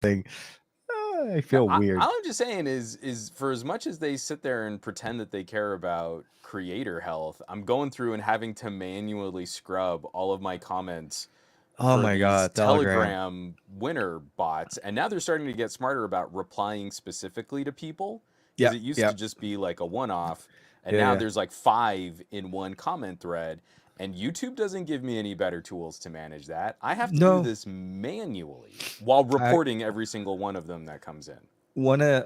thing. I feel weird. All I'm just saying is for as much as they sit there and pretend that they care about creator health, I'm going through and having to manually scrub all of my comments Oh for my these god, Telegram. Telegram winner bots, and now they're starting to get smarter about replying specifically to people because Yep, it used to yep. just be like a one-off, and Yeah, now yeah. there's like five in one comment thread. And YouTube doesn't give me any better tools to manage that. I have to do No, this manually while I reporting every single one of them that comes in. wanna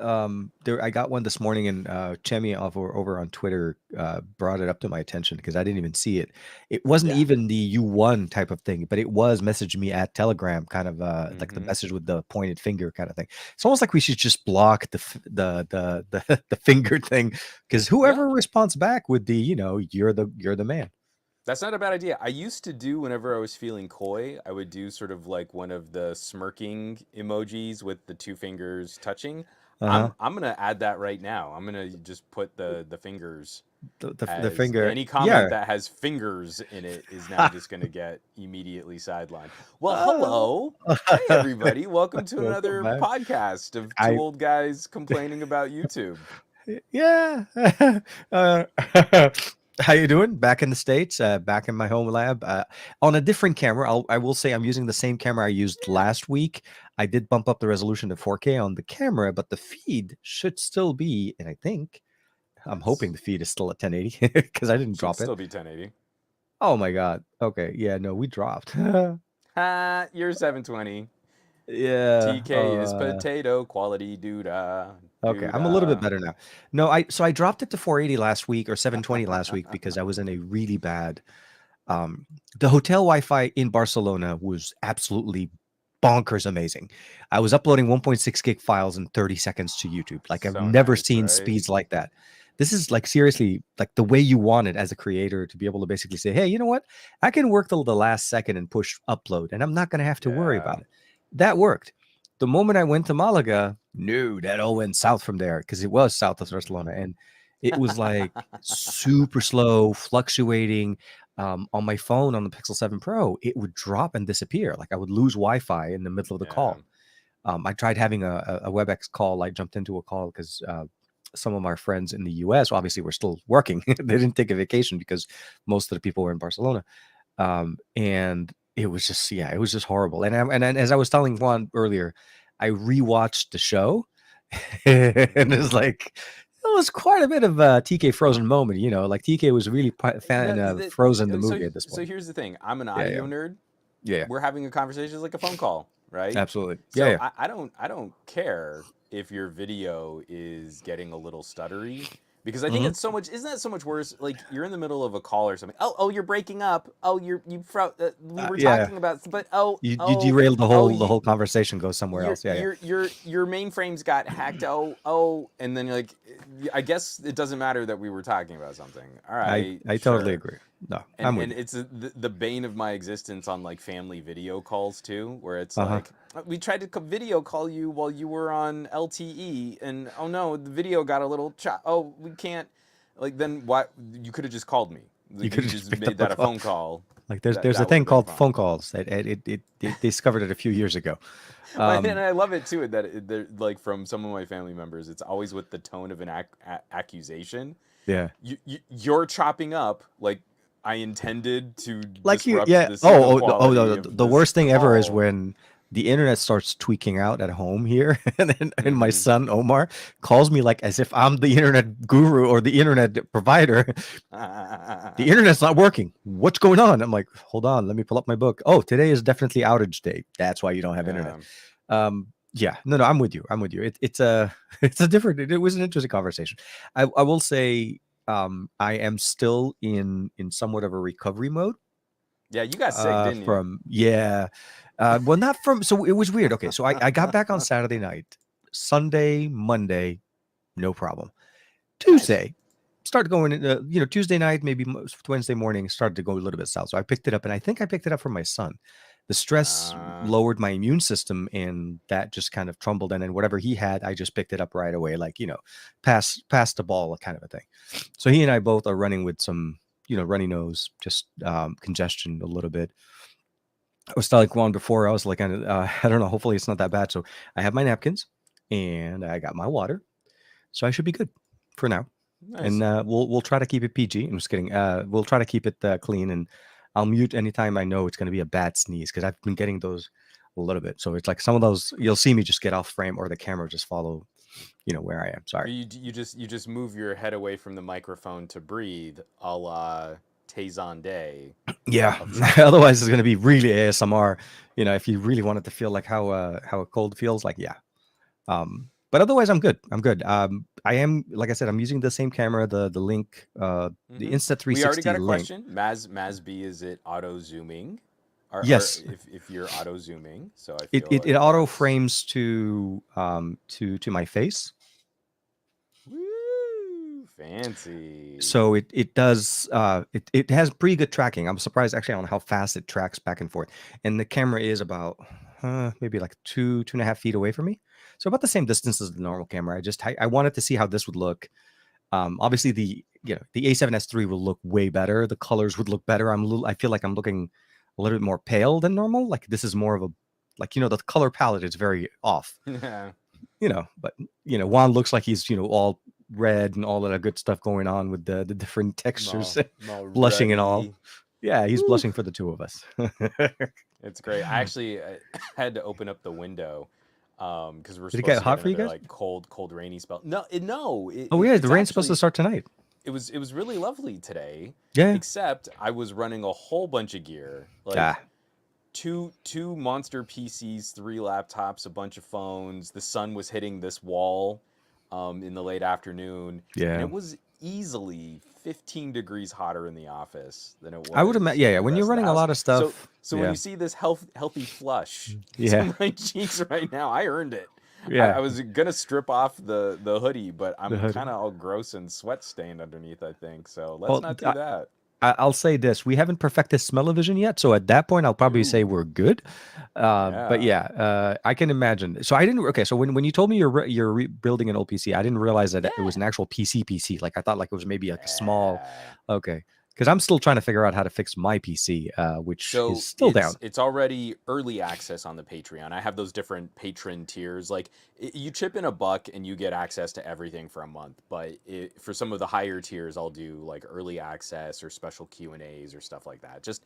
there I got one this morning, and Chemi over on Twitter brought it up to my attention because I didn't even see it. It wasn't Yeah. even the U1 type of thing, but it was message me at Telegram, kind of like the Mm-hmm. message with the pointed finger kind of thing. It's almost like we should just block the finger thing, because Yeah. whoever responds back with the, you're the man. That's not a bad idea. I used to do whenever I was feeling coy, I would do sort of like one of the smirking emojis with the two fingers touching. Uh-huh. I'm gonna add that right now. I'm gonna just put the fingers The as finger. any Yeah. comment that has fingers in it is now just gonna get immediately sidelined. Well, Oh. hello. Hey everybody. Welcome to Welcome another back. podcast of two I old guys complaining about YouTube. Yeah. Uh, how you doing? Back in the States, back in my home lab, on a different camera. I will say I'm using the same camera I used last week. I did bump up the resolution to 4K on the camera, but the feed should still be, and I'm hoping That's the feed is still at 1080 because I didn't should drop it. still be 1080. Oh my God. Okay. Yeah, no, we dropped. Ha, you're 720. Yeah. TK is potato quality doodah Okay, I'm a little bit doodah. better now. No, I dropped it to 480 last week, or 720 last week, because I was in a really bad um the hotel Wi-Fi in Barcelona was absolutely bonkers amazing. I was uploading 1.6 gig files in 30 seconds to YouTube. Like, I've So never nice, seen right? speeds like that. This is like seriously like the way you want it as a creator, to be able to basically say, "Hey, you know what? I can work till the last second and push upload, and I'm not going to have to worry Yeah. about it." That worked. The moment I went to Malaga, no, that all went south from there, because it was south of Barcelona, Mhm. and it was like super slow, fluctuating. On my phone, on the Pixel 7 Pro, it would drop and disappear. Like, I would lose Wi-Fi in the middle of the Yeah. call. I tried having a WebEx call. I jumped into a call because some of our friends in the US obviously were still working. They didn't take a vacation because most of the people were in Barcelona. And it was just, yeah, it was just horrible. And as I was telling Juan earlier, I rewatched the show, and it's Mhm. like it was quite a bit of a TK Frozen moment. Like, TK was really fan No, of Frozen the so movie at this so point. here's the thing. I'm an Yeah, yeah, audio nerd. yeah, yeah. We're having a conversation. It's like a phone call, right? Absolutely. Yeah, So yeah. I don't care if your video is getting a little stuttery because I think Hmm. it's so much. Isn't that so much worse? Like you're in the middle of a call or something. Oh, you're breaking up. Oh, we were Yeah. talking about, but oh, You oh, derailed the oh, whole the you whole conversation, goes somewhere your else. Yeah, yeah. your mainframes got hacked. Oh, and then you're like, I guess it doesn't matter that we were talking about something. All I right, I totally sure. agree. No, And I'm with and you. it's the bane of my existence on like family video calls too, where it's Uh-huh. like we tried to video call you while you were on LTE, and oh no, the video got a little oh, we can't. Like then why you could have just called me. You Like could you have just just picked made up the that a call. phone call. Like, there's That there's a that would thing have been called fine. phone calls. They discovered it a few years ago. Well, and Um, I love it too that they're like from some of my family members, it's always with the tone of an accusation. yeah. You're chopping up like I intended to Like, you, disrupt yeah. the signal Oh, quality the, of the this worst thing ever is call. when the internet starts tweaking out at home here, and my Mm-hmm. son Omar calls me like as if I'm the internet guru or the internet provider. The internet's not working. What's going on? I'm like, hold on, let me pull up my book. Oh, today is definitely outage day. That's why you don't have internet. Yeah. Yeah, no, I'm with you. I'm with you. It's a it's a different. It was an interesting conversation. I will say, I am still in somewhat of a recovery mode. Yeah, you got sick, didn't you? From Yeah, well, not from. So it was weird. Okay, so I got back on Saturday night, Sunday, Monday, no problem. Nice. Tuesday, started going, Tuesday night, maybe Wednesday morning, started to go a little bit south. So I picked it up, and I think I picked it up from my son. The stress Uh, lowered my immune system, and that just kind of trumbled. And then whatever he had, I just picked it up right away, like, pass the ball kind of a thing. So he and I both are running with some, runny nose, just congestion a little bit. I was telling Juan before, I was like, I don't know, hopefully it's not that bad. So I have my napkins and I got my water. So I should be good for now. And Nice. we'll try to keep it PG. I'm just kidding. We'll try to keep it clean, and I'll mute anytime I know it's going to be a bad sneeze because I've been getting those a little bit. So it's like some of those you'll see me just get off frame or the camera just follow, where I am. Sorry. You just move your head away from the microphone to breathe, a la Tay Day Yeah. of Tropic. Otherwise, it's going to be really ASMR. If you really wanted to feel like how a cold feels, like yeah. But otherwise, I'm good. I'm good. I am, like I said, I'm using the same camera, the link, the Hmm. Insta We already 360 got a link. question. Maz B, is it auto zooming? Or Yes, if you're auto zooming, so I it feel it, it like auto that's frames to my face. woo fancy. So it does it has pretty good tracking. I'm surprised actually on how fast it tracks back and forth. And the camera is about maybe like 2.5 feet away from me. So about the same distance as the normal camera. I wanted to see how this would look. Obviously the A7S III will look way better. The colors would look better. I feel like I'm looking a little bit more pale than normal. Like this is more of a like the color palette is very off. Yeah. But Juan looks like he's all red and all of that good stuff going on with the different textures, I'm all blushing and all. ruddy. Yeah, he's Woo. blushing for the two of us. It's great. I actually had to open up the window because we're Did it supposed get to get hot for you another guys? like cold rainy spell. No, Oh yeah, the it's rain's supposed to actually start tonight. it was really lovely today, Yeah. except I was running a whole bunch of gear, like Ah. two monster PCs, three laptops, a bunch of phones. The sun was hitting this wall in the late afternoon, and Yeah. it was easily 15 degrees hotter in the office than it I would imagine. was Yeah, in yeah. the When you're rest of the running a house. lot of So stuff. so when Yeah. you see this healthy flush Yeah. to my cheeks right now, I earned it. I, Yeah. I was gonna strip off the hoodie, but The I'm hood. kind of all gross and sweat stained underneath, I think. So let's Well, not do that. I'll say this: we haven't perfected smell-o-vision yet, so at that point, I'll probably say Ooh, we're good. But yeah. yeah, I can imagine. So I didn't. Okay, so when you told me you're rebuilding an old PC, I didn't realize that it was Yeah. an actual PC. Like I thought, like it was maybe like a small. Yeah. Okay, because I'm still trying to figure out how to fix my PC, which is So still it's down. it's already early access on the Patreon. I have those different patron tiers. Like you chip in $1 and you get access to everything for a month. But for some of the higher tiers, I'll do like early access or special Q&As or stuff like that. Just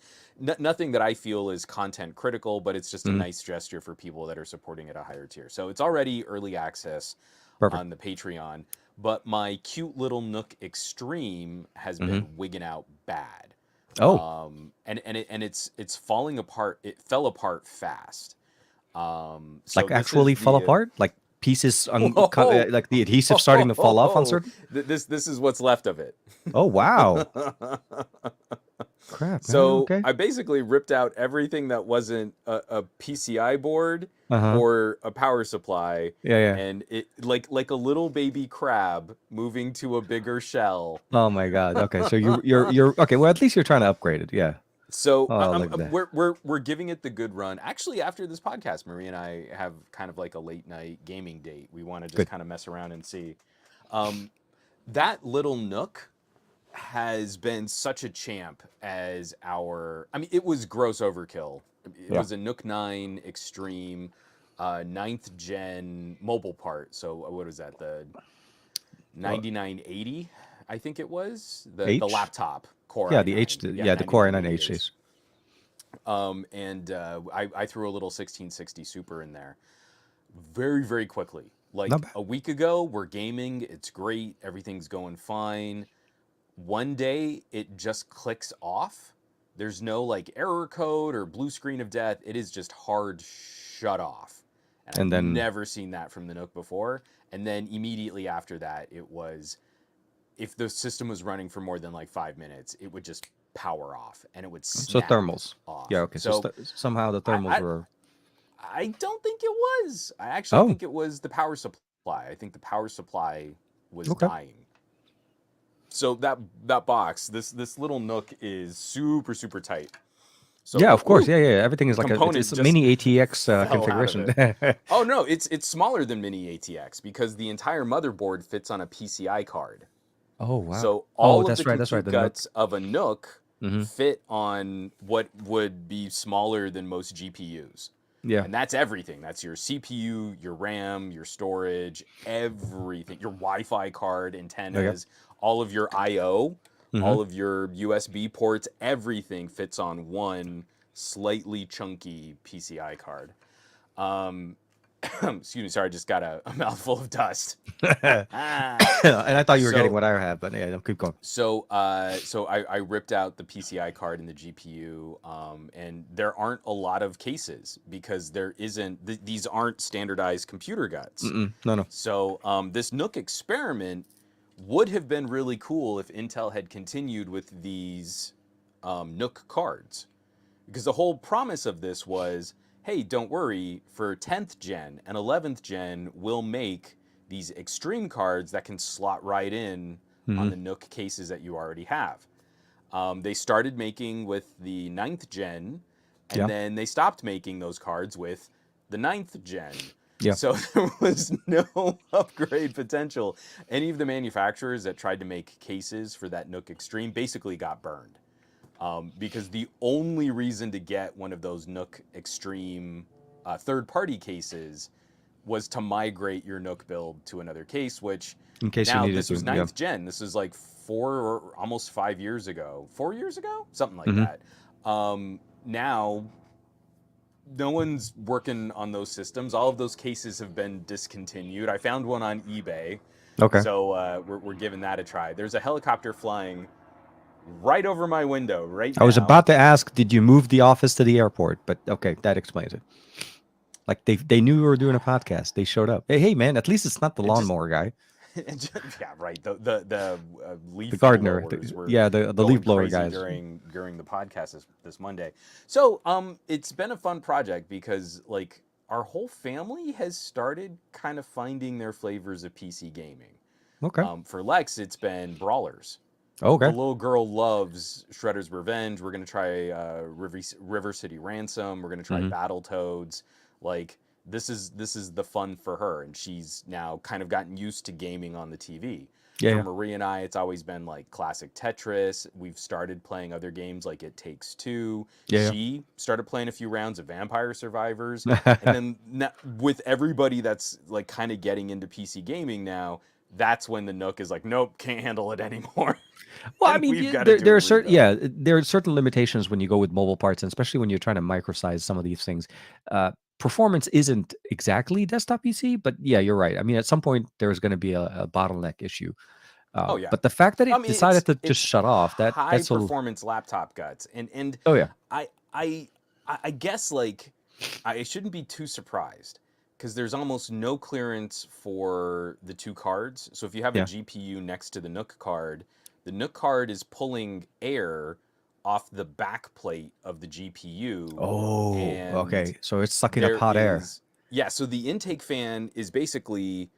nothing that I feel is content critical, but it's just a Mhm. nice gesture for people that are supporting at a higher tier. So it's already early access Perfect. on the Patreon. But my cute little Nook Extreme has Hmm. been wigging out bad, Oh, and it's falling apart. It fell apart fast. So like this is actually fall the apart, like pieces, whoa, like the adhesive starting to fall off on whoa, certain. this is what's left of it. Oh wow, crap, man. So Okay. I basically ripped out everything that wasn't a PCI board Uh huh. or a power supply, Yeah, yeah. and it like a little baby crab moving to a bigger shell. Oh my god. Okay, so you're okay. Well, at least you're trying to upgrade it. Yeah. So Oh, look at that. we're giving it the good run. Actually, after this podcast, Marie and I have kind of like a late night gaming date. We want to just Good. kind of mess around and see. Um, that little Nook has been such a champ as our. I mean, it was gross overkill. It Yeah. was a Nook 9 Extreme, ninth gen mobile part. So what was that? The Uh, 9980, I think it was the H. laptop Core Yeah, the H. i9. Yeah, Yeah, the Core i9 9980 H is. series. And I threw a little 1660 Super in there very, very quickly. Not Like bad. a week ago, we're gaming. It's great. Everything's going fine. One day, it just clicks off. There's no like error code or blue screen of death. It is just hard shut off. And I've And then never seen that from the Nook before. And then immediately after that, it was if the system was running for more than like 5 minutes, it would just power off and it would so snap thermals. Yeah. off. Okay. So So somehow the I, thermals I were. I don't think it was. I actually Oh. think it was the power supply. I think the power supply was Okay. dying. So that box, this little Nook is super tight. So Yeah. Of course. ooh, Yeah. Yeah. Everything is like component it's a just mini ATX fell out of configuration. it. Oh no, it's smaller than mini ATX because the entire motherboard fits on a PCI card. Oh wow. So Oh, all of the that's right. That's right. compute The Nook. guts of a Nook Mm-hmm. fit on what would be smaller than most GPUs. Yeah. And that's everything. That's your CPU, your RAM, your storage, everything, your Wi-Fi card, Okay. antennas, all of your I/O, Mm-hmm. all of your USB ports, everything fits on one slightly chunky PCI card. Um, excuse me, sorry, I just got a mouthful of dust. And I thought you were getting So what I have, but yeah, keep going. I ripped out the PCI card and the GPU, and there aren't a lot of cases because there isn't these aren't standardized computer guts. Mm-mm. No, no. So this Nook experiment would have been really cool if Intel had continued with these Nook cards, because the whole promise of this was, hey, don't worry, for 10th gen and 11th gen, we'll make these extreme cards that can slot right in on Mm-hmm. the Nook cases that you already have. They started making with the 9th gen, and Yeah. then they stopped making those cards with the 9th gen. Yeah. So there was no upgrade potential. Any of the manufacturers that tried to make cases for that Nook Extreme basically got burned. Because the only reason to get one of those Nook Extreme third-party cases was to migrate your Nook build to another case, which In case you now needed this was to. Yeah. ninth gen. This is like 4 or almost 5 years ago, 4 years ago, something like Mm-hmm. that. Now no one's working on those systems. All of those cases have been discontinued. I found one on eBay, Okay. so we're giving that a try. There's a helicopter flying right over my window right I was now. about to ask, did you move the office to the airport? But okay, that explains it. Like they knew we were doing a podcast. They showed up. Hey, man, at least it's not the And just, lawnmower guy, yeah, right. The the leaf gardener. blowers were Yeah, the leaf going blower crazy guys. during the podcast this Monday. So it's been a fun project because like our whole family has started kind of finding their flavors of PC gaming. Okay. For Lex, it's been brawlers. The Okay. little girl loves Shredder's Revenge. We're gonna try River City Ransom. We're gonna try Mm-hmm. Battletoads. Like this is the fun for her, and she's now kind of gotten used to gaming on the TV. Yeah, For yeah. Marie and I, it's always been like classic Tetris. We've started playing other games like It Takes Two. Yeah, She started playing a few rounds of Vampire Survivors, and yeah. then with everybody that's like kind of getting into PC gaming now, that's when the Nook is like, nope, can't handle it anymore. Well, I And mean, we've got to there do there a are certain rebuild. there are certain limitations when you go with mobile parts, and especially when you're trying to microsize some of these things. Uh, Performance isn't exactly desktop PC, but yeah, you're right. I mean, at some point there's going to be a bottleneck issue. Oh yeah. But the fact that I it mean, decided to just it's shut off high that's a little. performance laptop guts, and Oh yeah, I I I guess like I shouldn't be too surprised because there's almost no clearance for the two cards. So if you have a yeah. GPU next to the Nook card is pulling air off the back plate of the GPU, Oh, and okay. So it's sucking up there hot air. is yeah. So the intake fan is basically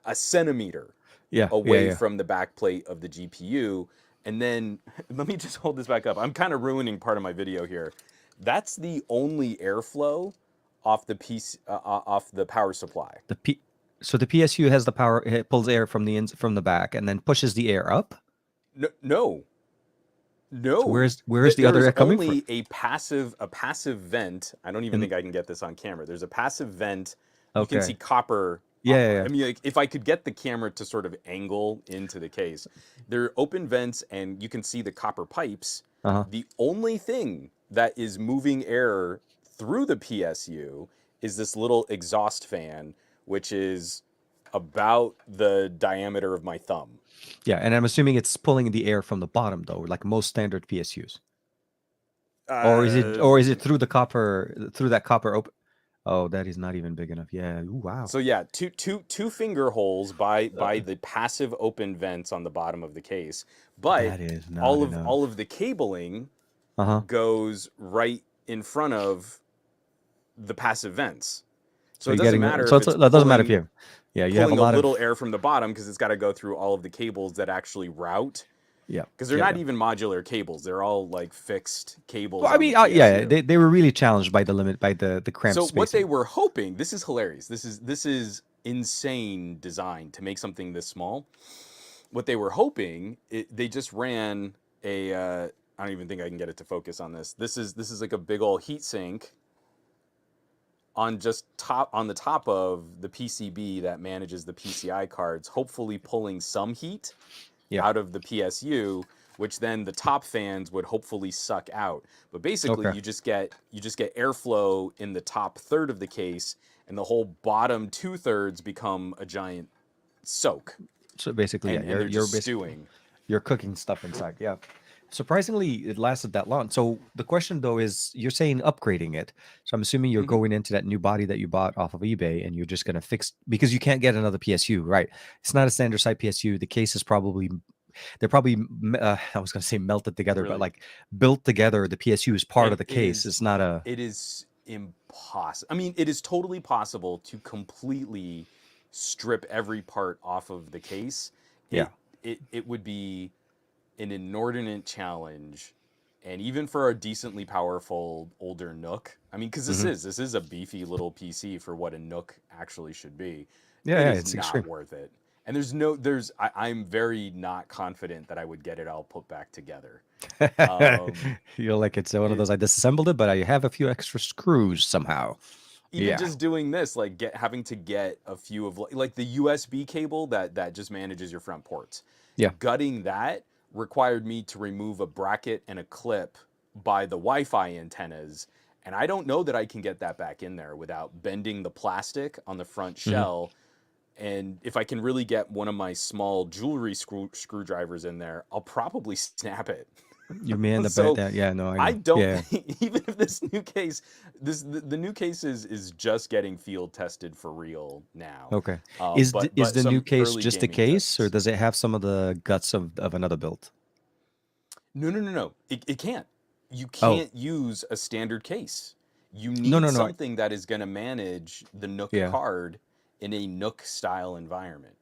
a centimeter Yeah, yeah, away yeah. from the back plate of the GPU. And then let me just hold this back up. I'm kind of ruining part of my video here. That's the only airflow off the piece off the power supply. The P. So the PSU has the power. It pulls air from from the back and then pushes the air up. No, no, So no. where's the There other is air coming from? only a passive vent. I don't even And think I can get this on camera. There's a passive vent. You can see okay, copper. yeah, yeah, yeah. I mean, like, if I could get the camera to sort of angle into the case, there are open vents, and you can see the copper pipes. Uh-huh. The only thing that is moving air through the PSU is this little exhaust fan, which is about the diameter of my thumb. Yeah, and I'm assuming it's pulling the air from the bottom though, like most standard PSUs. Uh, Or is it through the copper through that copper open? Oh, that is not even big enough. Yeah. Ooh, wow. So yeah, two finger holes by the passive open vents on the bottom of the case, but That is not all of enough. the cabling Uh-huh. goes right in front of the passive vents. So So it you're doesn't getting matter so if it's it's that doesn't matter if pulling you. Yeah, you have a pulling a lot of. little air from the bottom because it's got to go through all of the cables that actually route, Yeah. because they're Yeah, not yeah. even modular cables. They're all like fixed cables Well, I on the mean, yeah, PSU. they were really challenged by the limit by the cramped So what they spacing. were hoping, this is hilarious. This is insane design to make something this small. What they were hoping, they just ran I don't even think I can get it to focus on this. This is like a big old heat sink on the top of the PCB that manages the PCI cards, hopefully pulling some heat Yeah. out of the PSU, which then the top fans would hopefully suck out. But basically, Okay. you just get airflow in the top third of the case, and the whole bottom two-thirds become a giant soak, So basically, yeah, and they're you're just basically stewing. you're cooking stuff inside. Yeah. Surprisingly, it lasted that long. So the question though is, you're saying upgrading it. So I'm assuming you're Hmm. going into that new body that you bought off of eBay, and you're just gonna fix, because you can't get another PSU, right? It's not a standard side PSU. The case is probably, they're probably I was gonna say melted together, but Really, like built together. The PSU is part of it, the it case. is It's not a, it is impossible. I mean, it is totally possible to completely strip every part off of the case. yeah. It would be an inordinate challenge, and even for a decently powerful older Nook. I mean, because this Hmm. is this is a beefy little PC for what a Nook actually should be. Yeah, It yeah, is it's extreme. not worth it. And I'm very not confident that I would get it all put back together. Um, You're like, it's one of it, those, I disassembled it, but I have a few extra screws somehow. even Yeah. just doing this, like having to get a few of like the USB cable that just manages your front ports. Yeah. Gutting that required me to remove a bracket and a clip by the Wi-Fi antennas, and I don't know that I can get that back in there without bending the plastic on the front Hmm. shell. And if I can really get one of my small jewelry screwdrivers in there, I'll probably snap it. You man the bed So that, yeah, no, I I know. don't Yeah. even if this new case, the new case is just getting field tested for real now. Okay. Is But the new some case early just a gaming case, or tests. does it have some of the guts of another build? No, no, no, no. It can't. You Oh, can't use a standard case. You no, need no, no. something that is going to manage the Nook Yeah. card in a Nook style environment.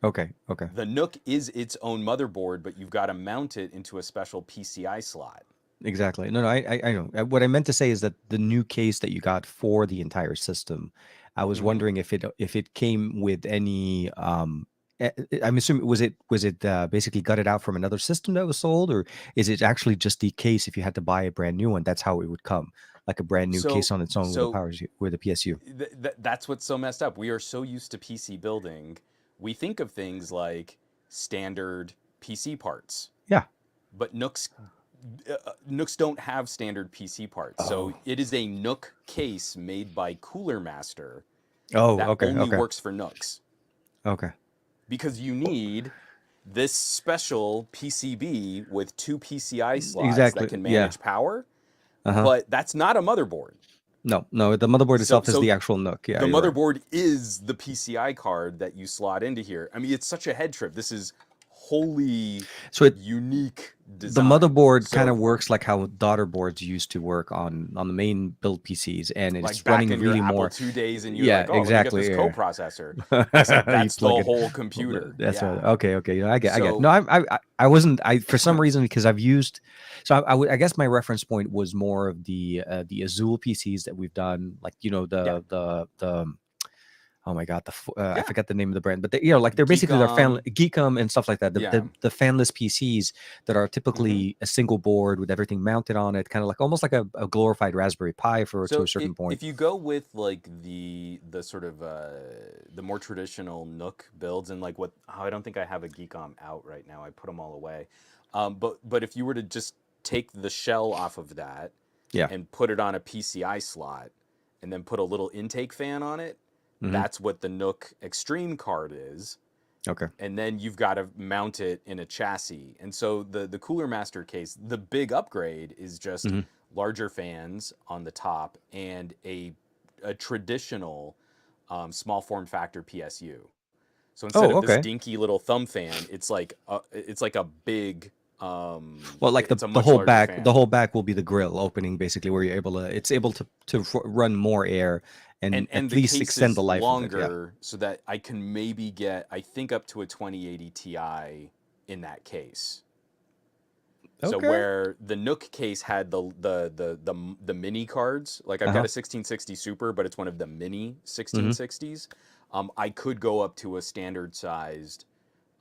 Okay. Okay. The Nook is its own motherboard, but you've got to mount it into a special PCI slot. Exactly. No, no, I know. What I meant to say is that the new case that you got for the entire system, I was Hmm. wondering if it came with any I'm assuming, was it basically gutted out from another system that was sold, or is it actually just the case? If you had to buy a brand new one, that's how it would come, like a brand new So case on its own with a so with a PSU. that's what's so messed up. We are so used to PC building, we think of things like standard PC parts, Yeah. but Nooks don't have standard PC parts. So Oh. it is a Nook case made by Cooler Master Oh, that okay, only okay, works for Nooks okay. because you need this special PCB with two PCI slots that Exactly. can Yeah. manage power, Uh-huh. but that's not a motherboard. No, no, the motherboard So itself is so the actual Nook. Yeah, the you're right. motherboard is the PCI card that you slot into here. I mean, it's such a head trip. This is wholly So unique the design. motherboard kind So, of works like how daughter boards used to work on the main build PCs, and like it's back running in your really Apple more. II days, and you're Yeah, like, oh, let me get this exactly. Yeah. coprocessor. Except You that's plug the it. whole Well, computer. that's right. Yeah. Okay, okay. I get. No, So, I wasn't. I for some reason, because I've used. So I guess my reference point was more of the Azul PCs that we've done, like yeah, the oh my god, I yeah. forget the name of the brand, but like they're basically their fan Geekom. Geekom and stuff like that. Yeah. The fanless PCs that are Hmm. typically a single board with everything mounted on it, kind of like almost like a glorified Raspberry Pi for to So a certain point. if you go with like the sort of the more traditional Nook builds and like what I don't think I have a Geekom out right now. I put them all away. But if you were to just take the shell off of that Yeah. and put it on a PCI slot and then put a little intake fan on it, Hmm. that's what the Nook Extreme card is. Okay. And then you've got to mount it in a chassis. And so the Cooler Master case, the big upgrade is just Hmm. larger fans on the top and a traditional small form factor PSU. So instead Oh, of this okay. dinky little thumb fan, it's like a big Well, like it's a much larger the fan. whole back will be the grill opening, basically, where it's able to run more air and And at the least case extend the is life of it. Yeah. longer so that I can maybe get I think up to a 2080 Ti in that case. So Okay. where the Nook case had the mini cards, like I've Uh got huh. a 1660 Super, but it's one of the mini Hmm. 1660s. I could go up to a standard sized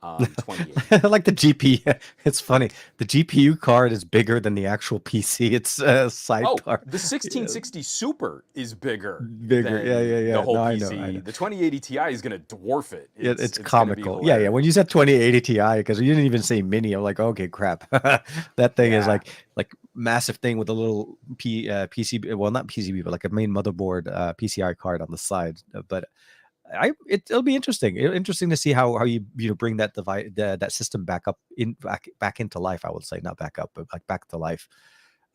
2080. Like the GPU. It's funny. The GPU card is bigger than the actual PC. It's a Oh, sidecar. the Yeah, 1660 Super is bigger bigger. Yeah, than yeah, the yeah. whole No, I know. I PC. know. The 2080 Ti is going to dwarf it. It's It's going to be comical. Yeah, yeah. When you hilarious. said 2080 Ti, because you didn't even say mini, I'm like, okay, crap. That thing is Yeah. like massive thing with a little PCB, well, not PCB, but like a main motherboard PCI card on the side. But it'll be interesting. Interesting to see how you bring that device that system back into life. I would say not back up, but like back to life.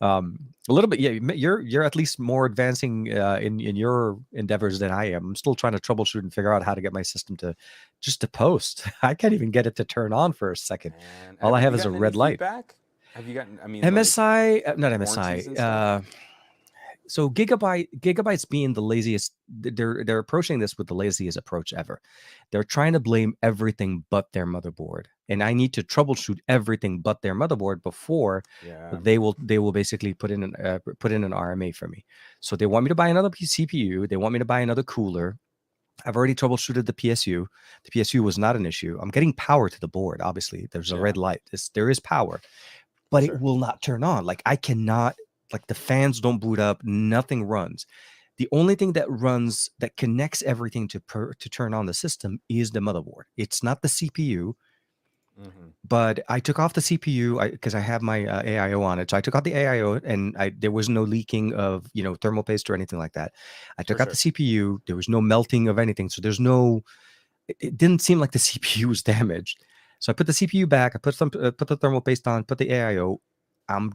A little bit, yeah. You're at least more advancing in your endeavors than I am. I'm still trying to troubleshoot and figure out how to get my system to just to post. I can't even get it to turn on for a second. And All I have have you is a gotten any red light. feedback? Have you gotten, I mean, like MSI, not warranties MSI. and stuff? So Gigabyte's being the laziest. They're approaching this with the laziest approach ever. They're trying to blame everything but their motherboard, and I need to troubleshoot everything but their motherboard before Yeah. they will basically put in an RMA for me. So they want me to buy another CPU. They want me to buy another cooler. I've already troubleshooted the PSU. The PSU was not an issue. I'm getting power to the board. Obviously, there's a Yeah. red light. There is power, but it Sure. will not turn on. Like I cannot, like the fans don't boot up, nothing runs. The only thing that runs that connects everything to turn on the system is the motherboard. It's not the CPU, Hmm. but I took off the CPU because I have my AIO on it. So I took out the AIO and there was no leaking of, thermal paste or anything like that. I For took out the sure. CPU. There was no melting of anything. So it didn't seem like the CPU was damaged. So I put the CPU back. I put the thermal paste on, put the AIO. Um,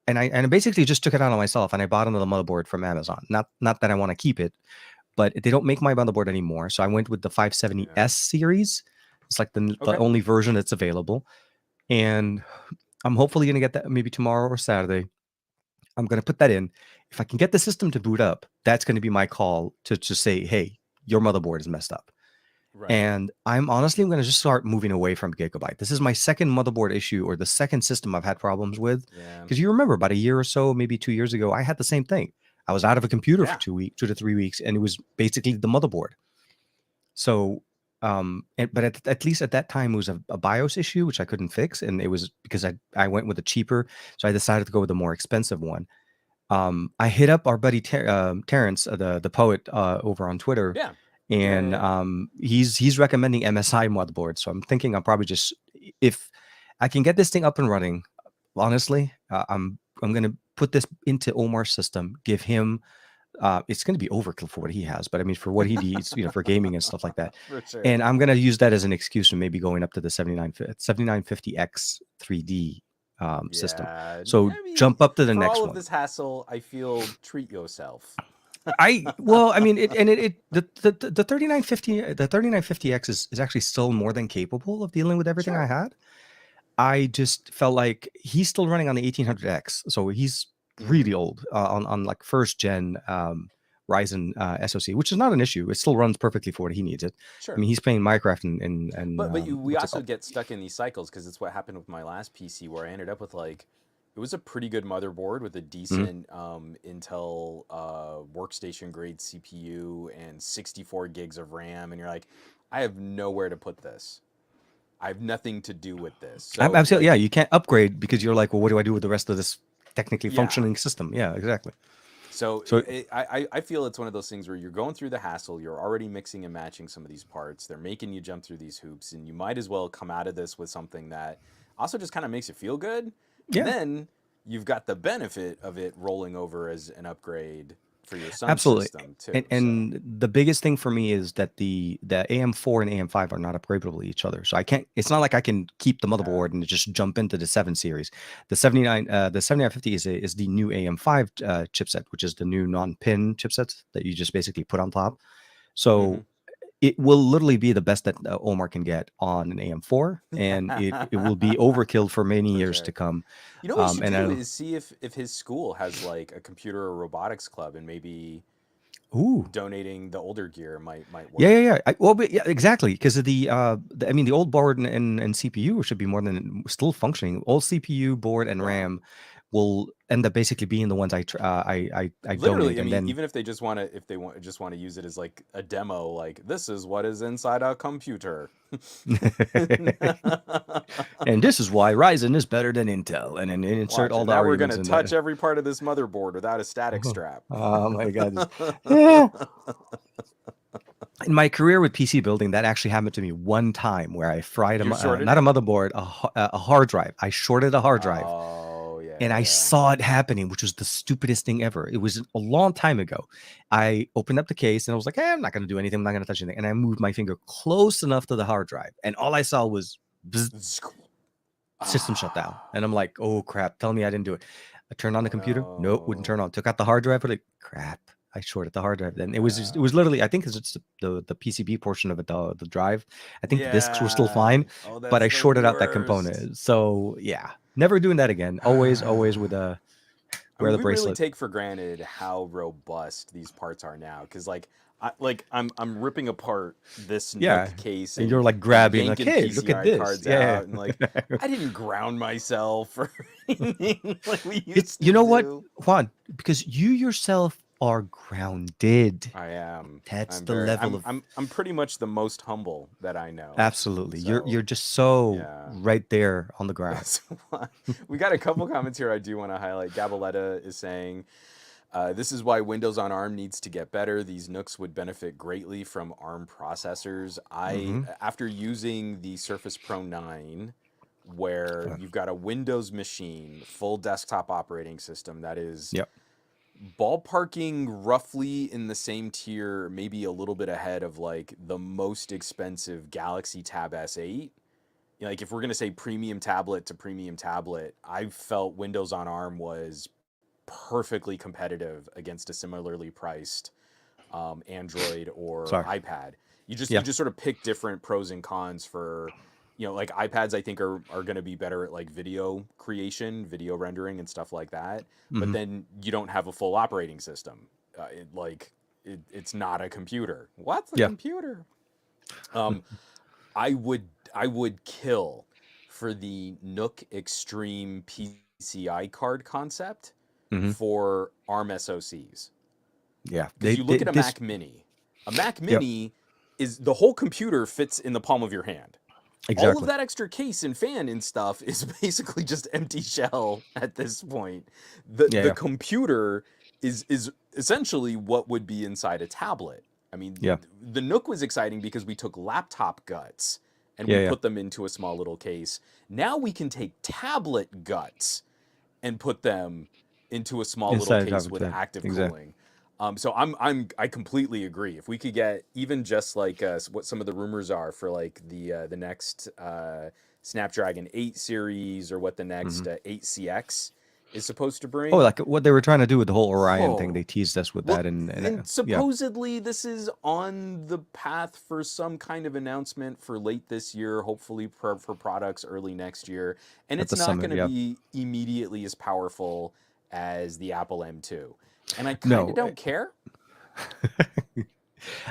and I basically just took it out on myself, and I bought another motherboard from Amazon. Not that I want to keep it, but they don't make my motherboard anymore. So I went with the Yeah. 570S series. It's like the Okay. only version that's available, and I'm hopefully gonna get that maybe tomorrow or Saturday. I'm gonna put that in. If I can get the system to boot up, that's gonna be my call to say, hey, your motherboard is messed up. Right. And I'm honestly going to just start moving away from Gigabyte. This is my second motherboard issue or the second system I've had problems with. Yeah. Because you remember about a year or so, maybe 2 years ago, I had the same thing. I was out of a computer for Yeah. 2 weeks, 2 to 3 weeks, and it was basically the motherboard. So, but at least at that time, it was a BIOS issue, which I couldn't fix. And it was because I went with a cheaper. So I decided to go with a more expensive one. I hit up our buddy Terrence, the poet, over on Twitter, Yeah. Yeah. and Yeah. he's recommending MSI motherboard. So I'm thinking I'll probably just if I can get this thing up and running. Honestly, I'm gonna put this into Omar's system. Give him. It's going to be overkill for what he has, but I mean for what he needs, for gaming and stuff like that. For sure. And I'm going to use that as an excuse for maybe going up to the 7950X 3D system. Yeah. So I mean, jump up to the for next all of one. this hassle, I feel treat yourself. I mean the 3950X is actually still more than capable of dealing with everything I Sure. had. I just felt like he's still running on the 1800X, so he's Hmm. really old on like first gen Ryzen SoC, which is not an issue. It still runs perfectly for what he needs it. I Sure. mean, he's playing Minecraft and We what's it also called? get stuck in these cycles because it's what happened with my last PC where I ended up with like it was a pretty good motherboard with a Mhm. decent Intel workstation grade CPU and 64 gigs of RAM, and you're like, I have nowhere to put this. I have nothing to do with this. So Yeah, like, you can't upgrade because you're like, well, what do I do with the rest of this technically yeah. functioning system? Yeah, exactly. So So I feel it's one of those things where you're going through the hassle, you're already mixing and matching some of these parts, they're making you jump through these hoops, and you might as well come out of this with something that also just kind of makes you feel good. And yeah, then you've got the benefit of it rolling over as an upgrade for your son's absolutely. system too. So And the biggest thing for me is that the AM4 and AM5 are not upgradable to each other. So I can't. It's not like I can keep the yeah. motherboard and just jump into the 7 series. The 7950 is the new AM5 chipset, which is the new non-pin chipset that you just basically put on top. Hmm. So it will literally be the best that Omar can get on an AM4, and it will be overkill for many For years to sure. come. You know what we should And do is see if his school has like a computer or robotics club, and maybe ooh. donating the older gear might Yeah, yeah, work. yeah. But yeah, exactly. Because of I mean, the old board and CPU should be more than still functioning. Old CPU, board, and Yeah. RAM will end up basically being the ones I donate, Literally, I and mean, then even if they just want to, if they want just want to use it as like a demo, like this is what is inside a computer. and this is why Ryzen is better than Intel, and then insert Watch all it. the Now we're arguments gonna in touch there. every part of this motherboard without a static strap. Oh my god. Yeah. In my career with PC building, that actually happened to me one time where I fried You shorted not a it? motherboard, a hard drive. I shorted a hard drive, Oh yeah, and I yeah. saw it happening, which was the stupidest thing ever. It was a long time ago. I opened up the case and I was like, I'm not going to do anything. I'm not going to touch anything. And I moved my finger close enough to the hard drive, and all I saw was bzz, system shut down. Ah, And I'm like, oh crap, tell me I didn't do it. I turned on the oh computer. Nope, wouldn't turn no. on. Took out the hard drive. But like, crap, I shorted the hard drive. Then it Yeah. was literally, I think it's the PCB portion of it, the drive. I think the discs were still Yeah. fine, Oh, but that's I the shorted out that worst. component. So yeah, never doing that again. Always with a I wear mean, the we really bracelet. take for granted how robust these parts are now, because I'm ripping apart this Yeah, Nook case and you're and like I'm grabbing like, yanking hey, look at PCI this. cards Yeah. out, and like I didn't ground myself or anything like we It's, used you to know what, do. Juan, because you yourself are grounded. I am. That's I'm the very. level of I'm pretty much the most humble that I know. absolutely. You're So just so yeah. right there on the ground. That's why we got a couple comments here I do want to highlight. Gabaletta is saying, this is why Windows on ARM needs to get better. These Nooks would benefit greatly from ARM processors. Mm-hmm. After using the Surface Pro 9, where you've got a Windows machine, full desktop operating system that is Yep. ballparking roughly in the same tier, maybe a little bit ahead of like the most expensive Galaxy Tab S8. You know, like if we're gonna say premium tablet to premium tablet, I felt Windows on ARM was perfectly competitive against a similarly priced Android or Sorry. iPad. You Yeah. just sort of pick different pros and cons for, you know, like iPads I think are going to be better at like video creation, video rendering and stuff like that. But Mm-hmm. then you don't have a full operating system. It's not a computer. What's a Yeah. computer? Um, I would I would kill for the Nook Extreme PCI card concept Mm-hmm. for ARM SoCs. Yeah. Because you look at a This. Mac Mini. A Mac Yep. Mini is the whole computer fits in the palm of your hand. All of Exactly. that extra case and fan and stuff is basically just empty shell at this point. Yeah. The Yeah. computer is essentially what would be inside a tablet. I mean, Yeah. the Nook was exciting because we took laptop guts and Yeah. we Yeah. put them into a small little case. Now we can take tablet guts and put them into a small little Inside case of with that. active Exactly. cooling. So I completely agree. If we could get even just like what some of the rumors are for like the next Snapdragon 8 series or what the Mm-hmm. next 8CX is supposed to Oh, bring. like what they were trying to do with the whole Orion thing. Oh, They teased us with well, that, and and yeah, supposedly this is on the path for some kind of announcement for late this year, hopefully for products early next year. And at it's the not summit. going to Yeah. be immediately as powerful as the Apple M2. And I kind of No. don't care.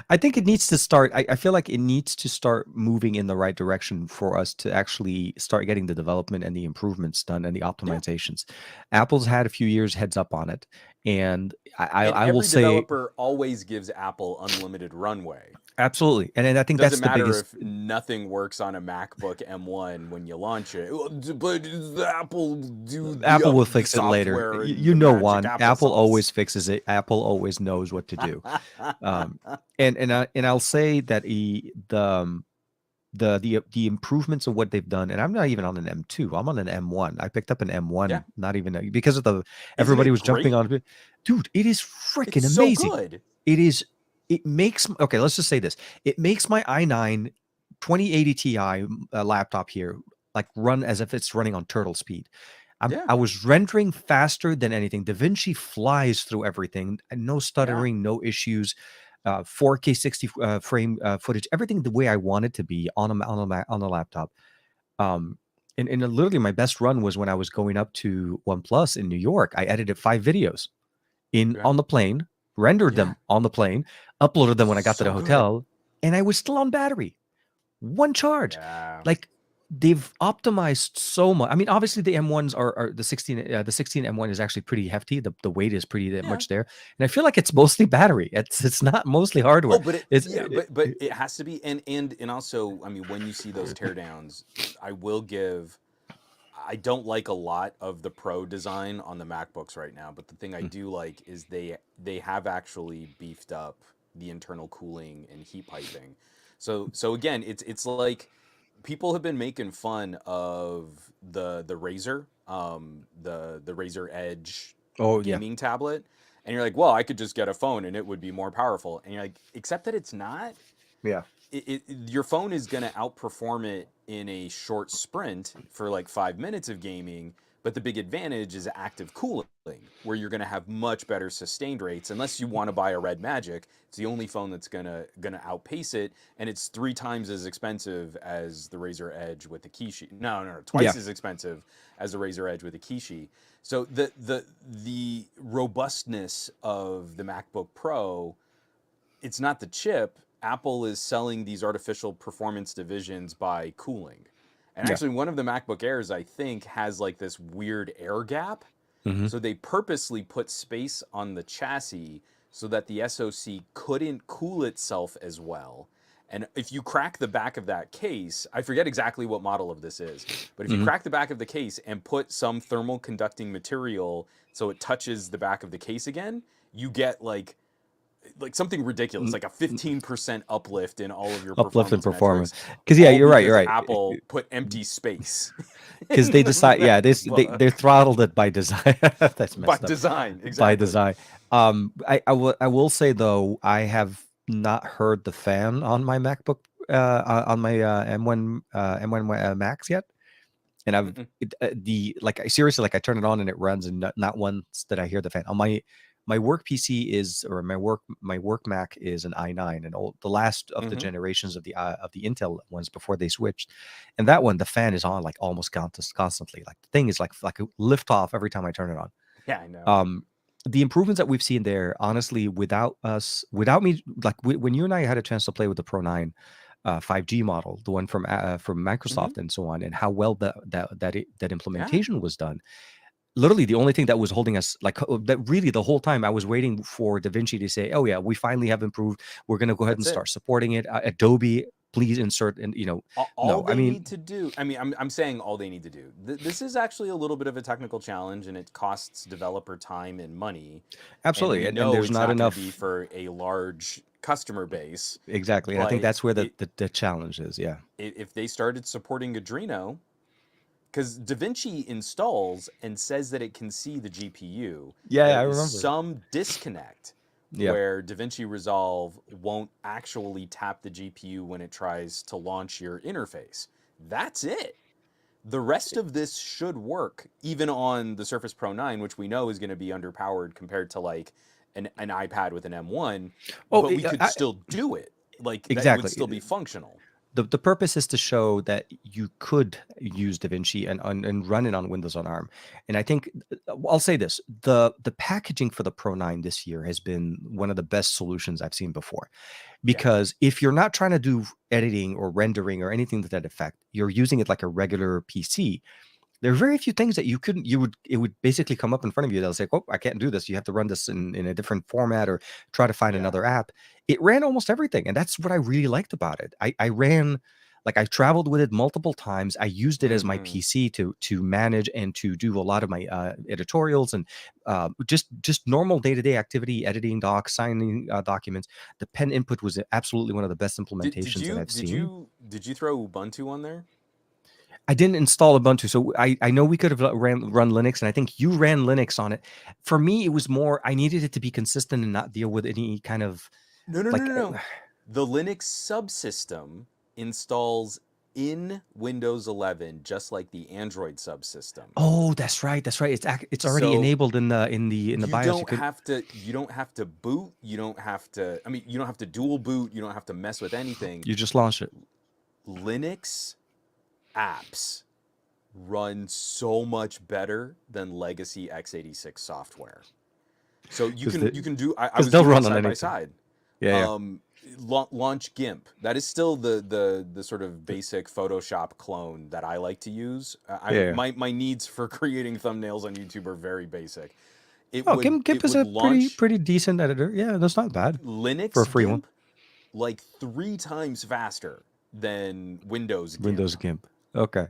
I think it needs to start. I feel like it needs to start moving in the right direction for us to actually start getting the development and the improvements done and the Yeah. optimizations. Apple's had a few years heads up on it, and And I will every say developer always gives Apple unlimited runway. absolutely, and I think Doesn't that's the matter biggest. if nothing works on a MacBook M1 when you launch it. Well, but the Apple do Apple will the fix it later. software and You the know, magic Juan. Apple applesauce. always fixes it. Apple always knows what to do. And I'll say that the improvements of what they've done, and I'm not even on an M2. I'm on an M1. I picked up an Yeah. M1, not even because of the Isn't everybody it was jumping great? on it. Dude, it is It's freaking so amazing. good. It is. It makes okay. Let's just say this. It makes my i9 2080 Ti laptop here like run as if it's running on turtle speed. Yeah. I was rendering faster than anything. DaVinci flies through everything. No Yeah. stuttering, no issues. 4K 60 frame footage, everything the way I want it to be on a laptop. Um, and literally my best run was when I was going up to OnePlus in New York. I edited 5 videos in Yeah. on the plane, rendered Yeah. them on the plane, uploaded them when I got to the So good. hotel, and I was still on battery. One charge. Yeah. Like they've optimized so much. I mean, obviously the M1s are the 16 M1 is actually pretty hefty. The weight is pretty Yeah. much there, and I feel like it's mostly battery. It's not mostly hardware. Oh, but It's yeah, but it has to be, and also, I mean, when you see those teardowns, I will give. I don't like a lot of the Pro design on the MacBooks right now, but the thing I do like is they have actually beefed up the internal cooling and heat piping. So again, it's like people have been making fun of the Razer, the Razer Edge oh yeah, gaming tablet, and you're like, well, I could just get a phone and it would be more powerful, and you're like, except that it's not. yeah, Your phone is going to outperform it in a short sprint for like 5 minutes of gaming. But the big advantage is active cooling, where you're going to have much better sustained rates. Unless you want to buy a Red Magic, it's the only phone that's gonna outpace it, and it's 3 times as expensive as the Razer Edge with the Kishi. No, yeah. twice as expensive as the Razer Edge with the Kishi. So the robustness of the MacBook Pro, it's not the chip. Apple is selling these artificial performance divisions by cooling. And Yeah. actually, one of the MacBook Airs, I think, has like this weird air gap. Hmm. So they purposely put space on the chassis so that the SoC couldn't cool itself as well. And if you crack the back of that case, I forget exactly what model of this is, but if you Hmm. crack the back of the case and put some thermal conducting material so it touches the back of the case again, you get like something ridiculous, like a 15% uplift in all of your Uplift in performance performance. metrics, Because yeah, all you're right. You're because right. Apple put empty space Because in they the decide, yeah, MacBook they throttled it by design. That's by messed up. design. By Exactly. design. I will say though, I have not heard the fan on my MacBook, on my M1 Max yet, and Mm-mm. the like I seriously, like I turn it on and it runs, and not once did I hear the fan on my work PC is, or my work Mac is an i9, and old, the last of the Mm-hmm. generations of the Intel ones before they switched, and that one the fan is on like almost constantly. Like the thing is like a lift off every time I turn it on. Yeah, I know. um the improvements that we've seen there, honestly, without me, like when you and I had a chance to play with the Pro 9 5G model, the one from Mm-hmm. Microsoft and so on, and how well that Yeah, implementation was done. Literally the only thing that was holding us, like, that really the whole time I was waiting for DaVinci to say, oh yeah, we finally have improved, we're going to go ahead and that's it. start supporting it. Adobe, please insert, and All no, I they mean, need to do, I mean, I'm saying all they need to do. This is actually a little bit of a technical challenge, and it costs developer time and money. And absolutely, we and know there's it's not not going to be enough. for a large customer base, Exactly, and I think but that's where the challenge is. Yeah. if they started supporting Adreno, because DaVinci installs and says that it can see the GPU, Yeah, yeah, I there is remember. some disconnect Yeah. where DaVinci Resolve won't actually tap the GPU when it tries to launch your interface. That's it. The rest of this should work even on the Surface Pro 9, which we know is going to be underpowered compared to like an iPad with an M1, Oh, but we could still do it. Like that, it would still exactly. be functional. The purpose is to show that you could use DaVinci and run it on Windows on ARM. And I think, I'll say this: the packaging for the Pro 9 this year has been one of the best solutions I've seen before. Yeah. Because if you're not trying to do editing or rendering or anything to that effect, you're using it like a regular PC. There are very few things that it would basically come up in front of you that'll say, oh, I can't do this, you have to run this in a different format or try to find Yeah. another app. It ran almost everything, and that's what I really liked about it. I ran, like, I traveled with it multiple times. I used it as my Mm-hmm. PC to manage and to do a lot of my editorials and just normal day-to-day activity, editing docs, signing documents. The pen input was absolutely one of the best Did did implementations that you I've did seen. you did you throw Ubuntu on there? I didn't install Ubuntu, so I know we could have run Linux, and I think you ran Linux on it. For me, it was more I needed it to be consistent and not deal with any kind of No, no, no, like. no, no. The Linux subsystem installs in Windows 11 just like the Android subsystem. Oh, that's right. That's right. It's already So enabled in the BIOS. You could you don't have to boot, you don't have to, I mean, you don't have to dual boot, you don't have to mess with anything. you just launch it. Linux apps run so much better than legacy x86 software. So because you can do, I because was they'll doing it run on side by anything. side. Yeah, yeah. Launch GIMP. That is still the sort of basic Photoshop clone that I like to use. Yeah. My needs for creating thumbnails on YouTube are very basic. Oh, GIMP It is would a launch pretty decent editor. Yeah, that's not bad for a Linux free one. GIMP like 3 times faster than Windows Windows GIMP. GIMP. Okay.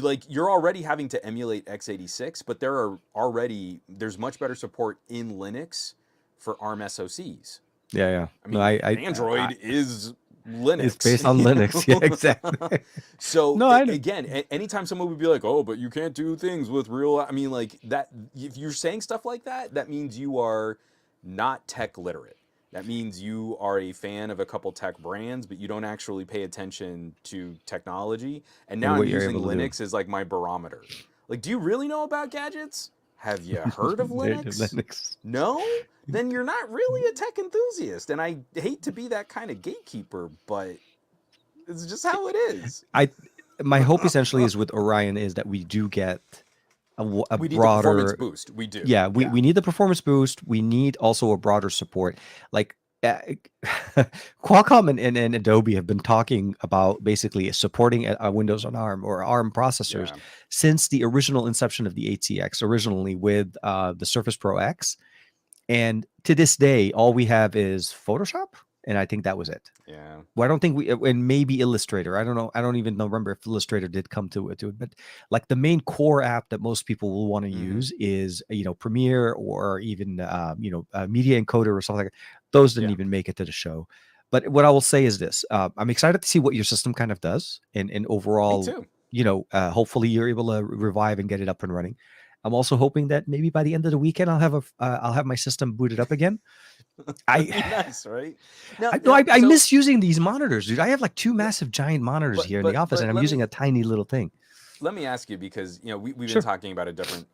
Like you're already having to emulate x86, but there's much better support in Linux for ARM SoCs. Yeah, yeah. I No, mean, Android is it's Linux, based on you Linux. Yeah, know? exactly. So No, I know. again, anytime someone would be like, "Oh, but you can't do things with real," I mean, like that. If you're saying stuff like that, that means you are not tech literate. That means you are a fan of a couple tech brands, but you don't actually pay attention to technology. And now And I'm what you're using able to do. Linux as like my barometer. Like, do you really know about gadgets? Have you heard of Native Linux? Linux. No? Then you're not really a tech enthusiast. And I hate to be that kind of gatekeeper, but it's just how it is. I my hope essentially is with Orion is that we do get a We need the performance broader. boost. We do. Yeah, Yeah. we need the performance boost. We need also a broader support. Like Qualcomm and Adobe have been talking about basically supporting Windows on ARM or ARM processors Yeah. since the original inception of the ATX, originally with the Surface Pro X. And to this day, all we have is Photoshop, and I think that was it. Yeah. Well, I don't think we, and maybe Illustrator. I don't know. I don't even remember if Illustrator did come to it, but like the main core app that most people will want to Mm-hmm. use is, Premiere or even, Media Encoder or something like that. Those didn't Yeah. even make it to the show. But what I will say is this: I'm excited to see what your system kind of does, and Me overall, too. hopefully you're able to revive and get it up and running. I'm also hoping that maybe by the end of the weekend I'll have my system booted up again. That'd I be nice, right? Now, I no, now, I so miss using these monitors, dude. I have like 2 let, massive giant monitors but here in the but office, and but I'm using a tiny little thing. let me ask you because we've been Sure. talking about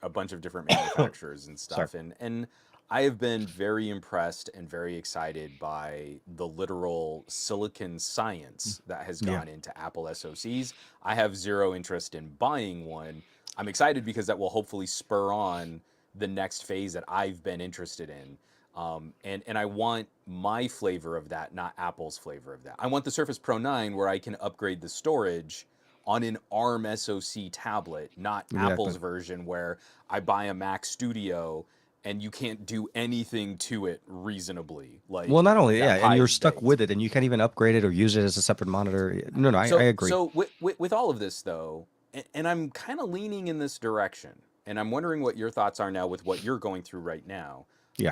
a bunch of different manufacturers and Sorry. stuff, and I have been very impressed and very excited by the literal silicon science that has Yeah. gone into Apple SoCs. I have zero interest in buying one. I'm excited because that will hopefully spur on the next phase that I've been interested in. And I want my flavor of that, not Apple's flavor of that. I want the Surface Pro 9 where I can upgrade the storage on an ARM SoC tablet, not Exactly. Apple's version where I buy a Mac Studio and you can't do anything to it reasonably. Well, Like not only yeah, that and pie you're is stuck baked. with it, and you can't even upgrade it or use it as a separate monitor. No, no, I So agree. so with all of this though, and I'm kind of leaning in this direction, and I'm wondering what your thoughts are now with what you're going through right now. Yeah,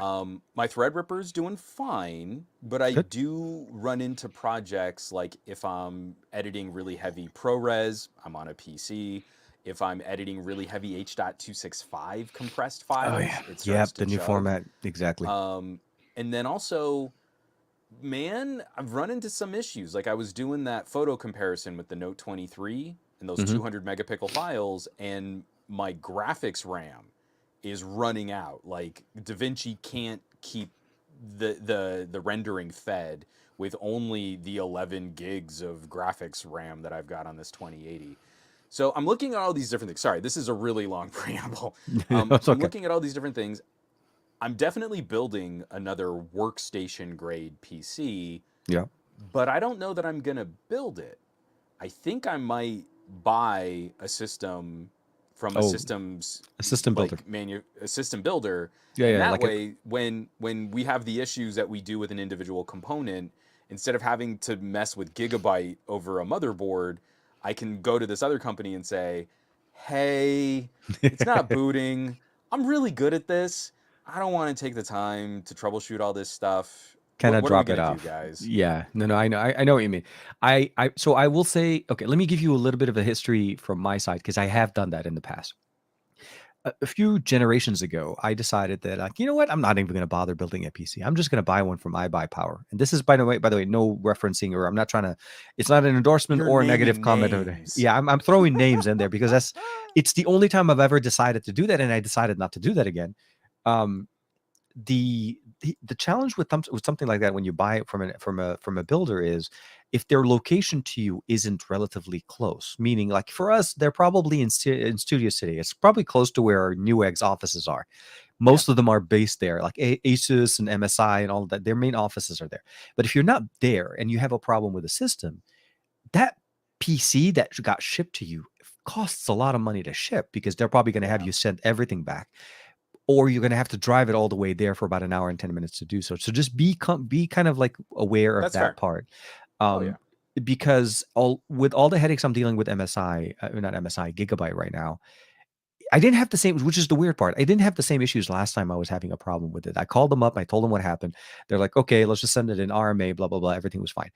My Threadripper is doing fine, but I good. do run into projects like if I'm editing really heavy ProRes, I'm on a PC. If I'm editing really heavy H.265 compressed Oh files, yeah, it starts yep. to The new chug. format, exactly. And then also, man, I've run into some issues. Like I was doing that photo comparison with the Note 23 and those Hmm. 200 megapixel files, and my graphics RAM is running out. Like DaVinci can't keep the rendering fed with only the 11 gigs of graphics RAM that I've got on this 2080. So I'm looking at all these different things. Sorry, this is a really long preamble. It's I'm okay. looking at all these different things. I'm definitely building another workstation grade PC, Yeah. but I don't know that I'm gonna build it. I think I might buy a system from a Oh, systems a system builder. a system builder, Yeah, and yeah. that Like a way when we have the issues that we do with an individual component, instead of having to mess with Gigabyte over a motherboard, I can go to this other company and say, "Hey, it's not booting. I'm really good at this. I don't want to take the time to troubleshoot all this stuff. kind of What are we drop it gonna do, off. guys?" Yeah. No, no. I know. I know what you mean. So I will say, okay. Let me give you a little bit of a history from my side because I have done that in the past. A few generations ago, I decided that, like, you know what? I'm not even going to bother building a PC. I'm just going to buy one from iBuyPower. And this is, by the way, no referencing, or I'm not trying to. It's not an endorsement You're or a negative naming comment. names. Yeah, I'm throwing names in there because it's the only time I've ever decided to do that, and I decided not to do that again. Um, the the challenge with something like that when you buy it from a builder is if their location to you isn't relatively close. Meaning, like for us, they're probably in Studio City. It's probably close to where our Newegg's offices are. Yeah. Most of them are based there, like Asus and MSI and all of that. Their main offices are there. But if you're not there and you have a problem with the system, that PC that got shipped to you costs a lot of money to ship because they're probably going to have Yeah. you send everything back, or you're going to have to drive it all the way there for about an hour and 10 minutes to do so. So just be kind of like aware of That's that fair. part. Oh yeah. Um, because all the headaches I'm dealing with MSI, not MSI, Gigabyte right now, I didn't have the same, which is the weird part. I didn't have the same issues last time I was having a problem with it. I called them up, I told them what happened. They're like, okay, let's just send it in RMA, blah, blah, blah. Everything was fine.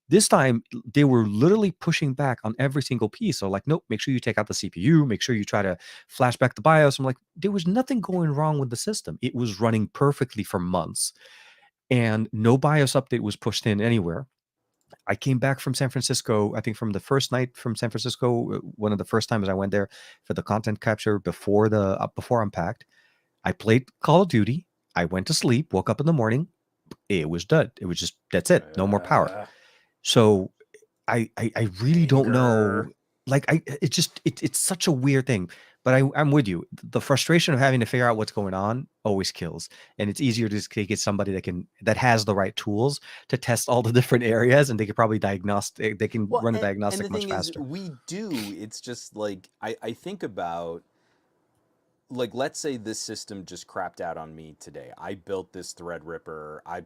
This time, they were literally pushing back on every single piece. So, like, nope, make sure you take out the CPU, make sure you try to flash back the BIOS. I'm like, there was nothing going wrong with the system. It was running perfectly for months, and no BIOS update was pushed in anywhere. I came back from San Francisco, I think from the first night from San Francisco, one of the first times I went there for the content capture before Unpacked. I played Call of Duty. I went to sleep, woke up in the morning. It was done. It was just that's it. No more power. Uh, So I really don't know. Anger. Like it's such a weird thing. But I'm with you. The frustration of having to figure out what's going on always kills. And it's easier to just get somebody that has the right tools to test all the different areas, and they could probably they can Well, run a and the diagnostic much thing is, faster. we do. It's just like I think about, like, let's say this system just crapped out on me today. I built this Threadripper. I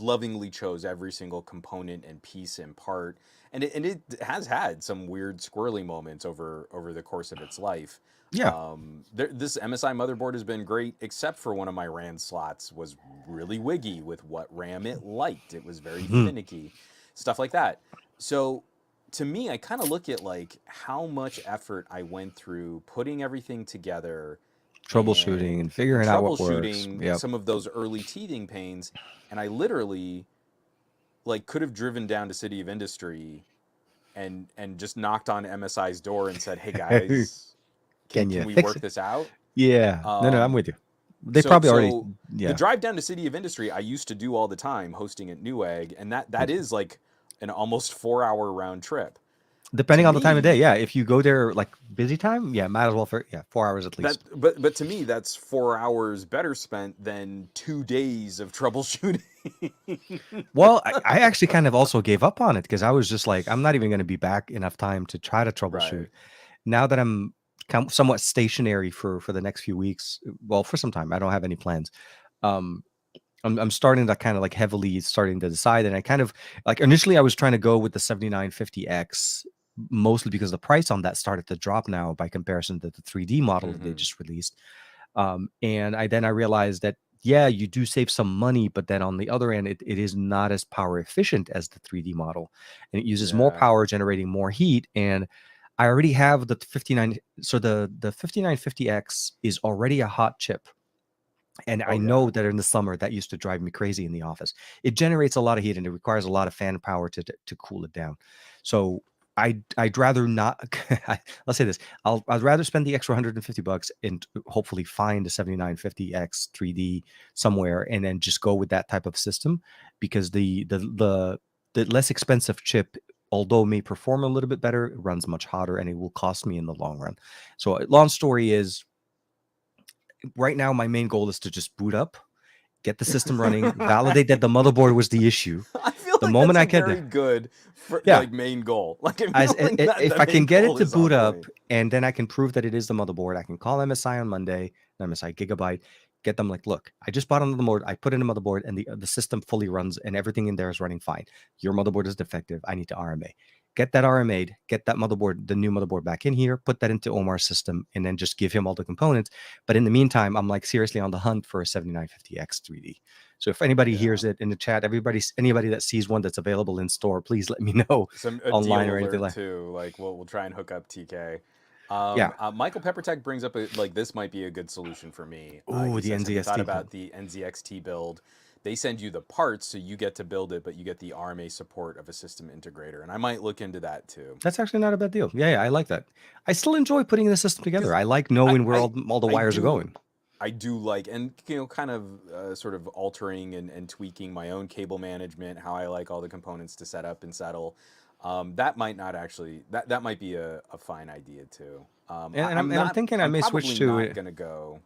lovingly chose every single component and piece and part, and it has had some weird squirrely moments over the course of its life. Yeah. This MSI motherboard has been great, except for one of my RAM slots was really wiggy with what RAM it liked. It was very Mhm. finicky, stuff like that. So to me, I kind of look at like how much effort I went through putting everything together Troubleshooting and and figuring out what works. troubleshooting Yep. some of those early teething pains. And I literally like could have driven down to City of Industry and just knocked on MSI's door and said, "Hey guys, Can can you we fix work it? this out?" Yeah. No, I'm Um, with you. They so probably already, so the yeah. drive down to City of Industry I used to do all the time, hosting at Newegg, and that Makes is like an almost 4 hour round trip. To Depending on the time of day, me, yeah. If you go there like busy time, yeah, might as well for 4 hours at that least. but to me that's 4 hours better spent than 2 days of troubleshooting. Well, I actually kind of also gave up on it because I was just like, I'm not even going to be back enough time to try to troubleshoot. Right. Now that I'm somewhat stationary for the next few weeks, well, for some time, I don't have any plans. Um, I'm starting to kind of like heavily starting to decide, and I kind of like initially I was trying to go with the 7950X mostly because the price on that started to drop now by comparison to the 3D model that they Hmm. just released. And I realized that yeah, you do save some money, but then on the other end, it is not as power efficient as the 3D model, and it uses more Yeah. power, generating more heat. And I already have the 59, so the 5950X is already a hot chip, and I Oh yeah. know that in the summer that used to drive me crazy in the office. It generates a lot of heat and it requires a lot of fan power to cool it down. So I'd rather not. Let's say this: I'd rather spend the extra $150 and hopefully find a 7950X 3D somewhere, and then just go with that type of system, because the less expensive chip, although may perform a little bit better, it runs much hotter and it will cost me in the long run. So long story is, right now my main goal is to just boot up, get the system running, validate that the motherboard was the issue. I feel The like moment that's a I can, very good for yeah, like main goal. Like I as feel like that if the I can main get it goal to is on boot up point. and then I can prove that it is the motherboard, I can call MSI on Monday, MSI Gigabyte, get them like, look, I just bought another motherboard, I put in a motherboard, and the system fully runs and everything in there is running fine. Your motherboard is defective. I need to RMA. Get that RMA'd, get that motherboard, the new motherboard back in here, put that into Omar's system, and then just give him all the components. But in the meantime, I'm like seriously on the hunt for a 7950X 3D. So if anybody Yeah. hears it in the chat, anybody that sees one that's available in store, please let me know Some a online deal or anything alert like. too. Like we'll try and hook up TK. Yeah. Michael Peppertech brings up like this might be a good solution for me. Oh, He the says, "Have you thought NZST about build. the NZXT build? They send you the parts, so you get to build it, but you get the RMA support of a system integrator." And I might look into that too, That's actually not a bad deal. Yeah, I like that. I still enjoy putting the system together. because I like I knowing where I all the I wires are do going. I do like, and kind of sort of altering and tweaking my own cable management, how I like all the components to set up and settle. That might not actually that might be a fine idea too. I'm I'm not. thinking I I'm may probably switch to not gonna go.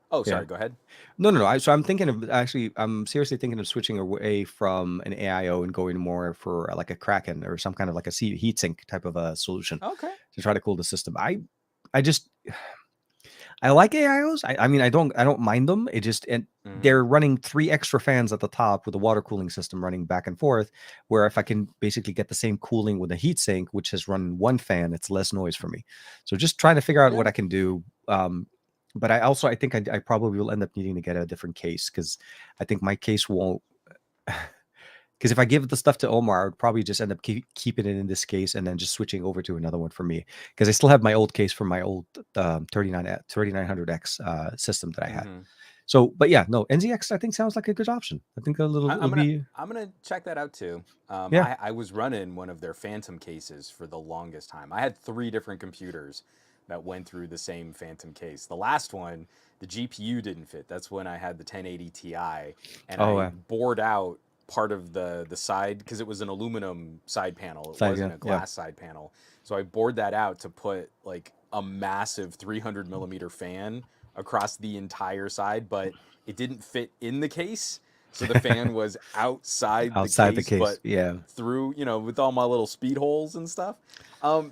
Oh, yeah. sorry. Go ahead. No, no, no. So I'm thinking of actually, I'm seriously thinking of switching away from an AIO and going more for like a Kraken or some kind of like a heatsink type of a solution Okay. to try to cool the system. I just I like AIOs. I mean, I don't mind them. It just and Hmm. they're running three extra fans at the top with a water cooling system running back and forth. Where if I can basically get the same cooling with a heatsink, which has run one fan, it's less noise for me. So just trying to figure out what Yeah. I can do. But I think I probably will end up needing to get a different case because I think my case won't. Because if I give the stuff to Omar, I would probably just end up keeping it in this case and then just switching over to another one for me. Because I still have my old case from my old 3900X system that I had. Hmm. So, but yeah, no, NZX I think sounds like a good option. I think I'm it'll gonna be I'm gonna check that out too. yeah. I was running one of their Phantom cases for the longest time. I had three different computers that went through the same Phantom case. The last one, the GPU didn't fit. That's when I had the 1080 Ti, and Oh, I bored out part of the side because it was an aluminum side panel. It side, wasn't yeah, a yeah. glass side panel. So I bored that out to put like a massive 300 millimeter fan across the entire side, but it didn't fit in the case. So the fan was outside the Outside the case, case, but yeah. through, with all my little speed holes and stuff.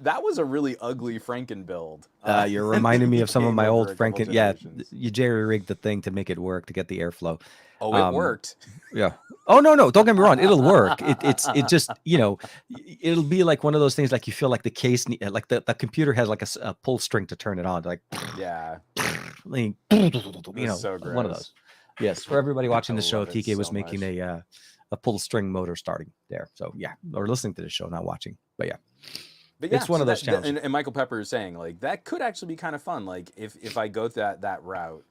That was a really ugly Franken build. You're And reminding me he of some of came my over old a couple Franken. Yeah, generations. you jerry rigged the thing to make it work to get the airflow. Oh, it Um, worked. Yeah. Oh no, no, don't get me wrong. It'll work. It just it'll be like one of those things like you feel like the case like the computer has like a pull string to turn it on. Like, Yeah, like, it was so one of gross. those. Yes, for everybody I watching the show, love it TK so was making much. a pull string motor starting there. So yeah, or listening to the show, not watching. But yeah, But yeah, it's one so of those that challenges. and Michael Pepper is saying like that could actually be kind of fun. Like if I go that route,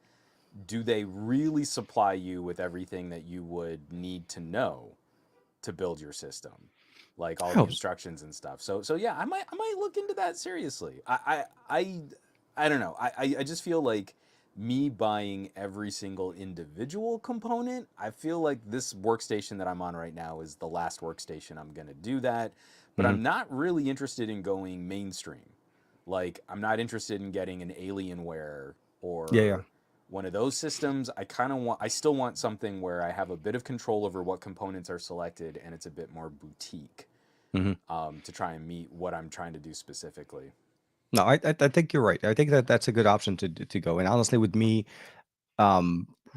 do they really supply you with everything that you would need to know to build your system, like I all the hope so. instructions and stuff? So yeah, I might look into that seriously. I don't know. I just feel like me buying every single individual component, I feel like this workstation that I'm on right now is the last workstation I'm going to do that, but Mhm. I'm not really interested in going mainstream. Like I'm not interested in getting an Alienware Yeah, yeah. or one of those systems. I still want something where I have a bit of control over what components are selected and it's a bit more boutique, Mhm. to try and meet what I'm trying to do specifically. No, I think you're right. I think that that's a good option to go. And honestly, with me,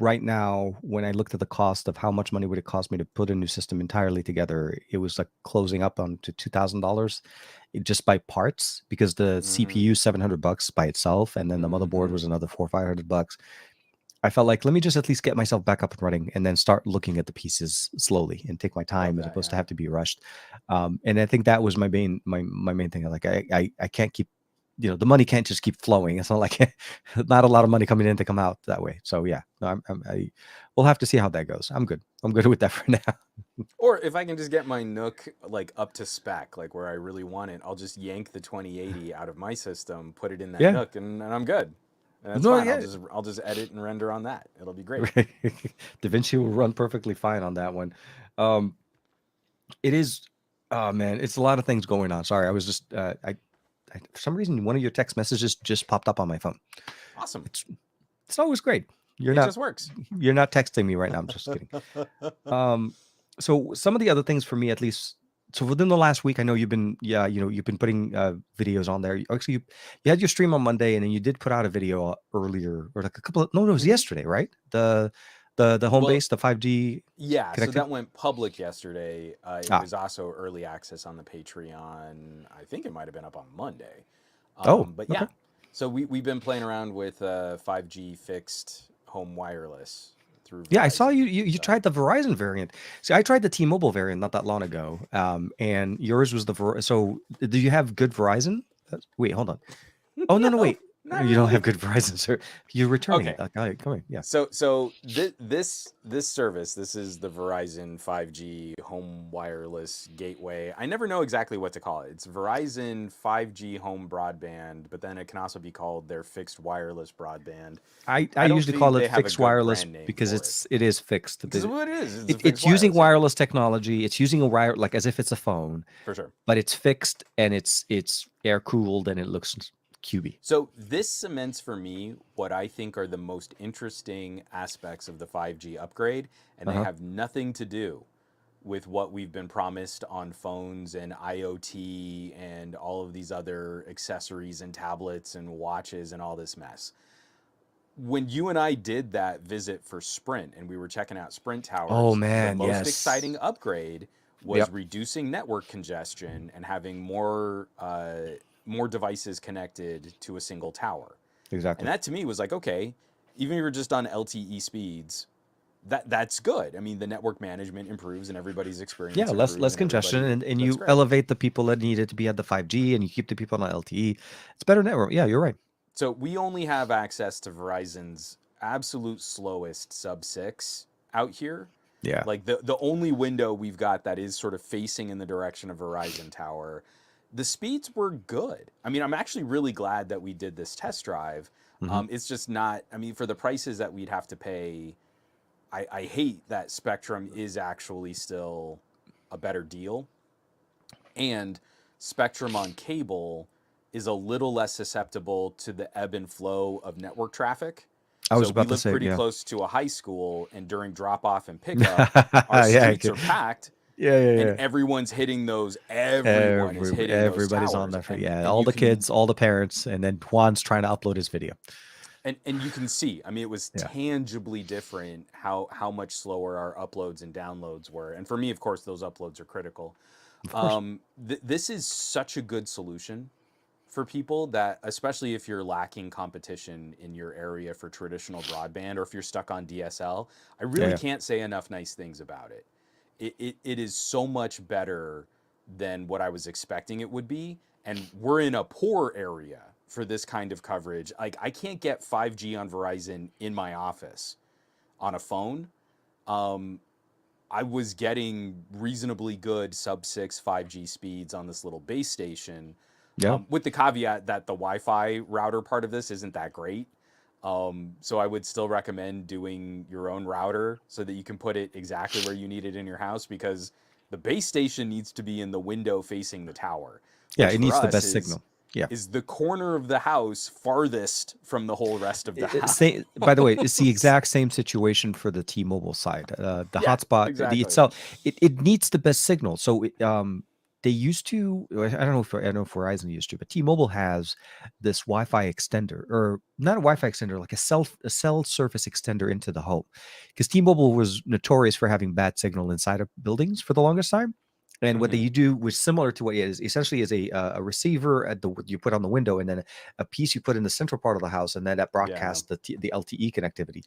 right now, when I looked at the cost of how much money would it cost me to put a new system entirely together, it was like closing up on to $2,000 just by parts because the Mm-hmm. CPU $700 by itself, and then the motherboard Mm-hmm. was another 400 or 500 bucks. I felt like let me just at least get myself back up and running, and then start looking at the pieces slowly and take my Love time as that. opposed to Yeah. have to be rushed. And I think that was my main thing. Like I can't keep the money can't just keep flowing. It's not like not a lot of money coming in to come out that way. So yeah, no, we'll have to see how that goes. I'm good. I'm good with that for now. Or if I can just get my Nook like up to spec, like where I really want it, I'll just yank the 2080 out of my system, put it in that Yeah. Nook, and I'm good. And that's No, fine. yeah. I'll just edit and render on that. It'll be great. Da Vinci will run perfectly fine on that one. Um, it is. Oh man, it's a lot of things going on. Sorry, I was just for some reason one of your text messages just popped up on my phone. Awesome. It's it's always great. You're It not just works. you're not texting me right now. I'm just kidding. Um, so some of the other things for me, at least, so within the last week, I know you've been, yeah, you've been putting videos on there. Actually, you had your stream on Monday, and then you did put out a video earlier, or like a couple of, no, it was Hmm. yesterday, right? The home Well, base, the 5G yeah, so connected. that went public yesterday. It Ah, was also early access on the Patreon. I think it might have been up on Monday. oh, But okay. yeah, so we've been playing around with 5G fixed home wireless through Yeah, I saw Verizon. you So tried the Verizon variant. See, I tried the T-Mobile variant not that long ago, and yours was so did you have good Verizon? Wait, hold on. Oh no, no, wait. Not You don't have really. good Verizon, sir. You're returning it. Okay. Come on. Yeah. So this service, this is the Verizon 5G home wireless gateway. I never know exactly what to call it. It's Verizon 5G home broadband, but then it can also be called their fixed wireless broadband. I I don't usually call think it they have a fixed good wireless brand name because for it. it is fixed. Because what it is, it's a fixed It's using wireless, yeah, wireless technology. It's using a wire like as if it's a phone, for sure. but it's fixed and it's air cooled and it looks cubey. So this cements for me what I think are the most interesting aspects of the 5G upgrade, and they Uh-huh. have nothing to do with what we've been promised on phones and IoT and all of these other accessories and tablets and watches and all this mess. When you and I did that visit for Sprint and we were checking out Sprint Oh towers, the man, most yes. exciting upgrade was Yep. reducing network congestion and having more devices connected to a single tower. And Exactly. that to me was like, okay, even if you're just on LTE speeds, that's good. I mean, the network management improves and everybody's Yeah, experience less improves and congestion everybody, and that's you great. elevate the people that need it to be at the 5G and you keep the people on LTE. It's better network. Yeah, you're right. So we only have access to Verizon's absolute slowest sub 6 out here. Yeah. Like the only window we've got that is sort of facing in the direction of Verizon Tower. The speeds were good. I mean, I'm actually really glad that we did this test drive. Hmm. It's just not, I mean, for the prices that we'd have to pay, I hate that Spectrum is actually still a better deal. And Spectrum on cable is a little less susceptible to the ebb and flow of network traffic. I was So we about to live say, pretty yeah. close to a high school, and during drop off and pickup, our Yeah, streets okay. are packed, and Yeah. everyone's hitting those. Everyone is hitting those Everybody's on towers, that. and Yeah, and all you the can kids, all the parents, and then Juan's trying to upload his video. and you can see. I mean, it was Yeah, tangibly different how much slower our uploads and downloads were. And for me, of course, those uploads are critical. of course. This is such a good solution for people that, especially if you're lacking competition in your area for traditional broadband or if you're stuck on DSL, I really Yeah. can't say enough nice things about it. It is so much better than what I was expecting it would be. And we're in a poor area for this kind of coverage. Like, I can't get 5G on Verizon in my office on a phone. Um, I was getting reasonably good sub 6 5G speeds on this little base station, Yeah. with the caveat that the Wi-Fi router part of this isn't that great. So I would still recommend doing your own router so that you can put it exactly where you need it in your house, because the base station needs to be in the window facing the tower, Yeah, which it for needs the us best signal. Yeah. is the corner of the house farthest from the whole rest of the By the way, it's the house. exact same situation for the T-Mobile side. The Yeah, hotspot, the exactly. itself, it needs the best signal. So they used to. I don't know if Verizon used to, but T-Mobile has this Wi-Fi extender, or not a Wi-Fi extender, like a cell surface extender into the home, because T-Mobile was notorious for having bad signal inside of buildings for the longest time. And what Hmm. they do was similar to what it is essentially is a receiver at the you put on the window, and then a piece you put in the central part of the house, and then that Yeah. broadcasts the LTE connectivity.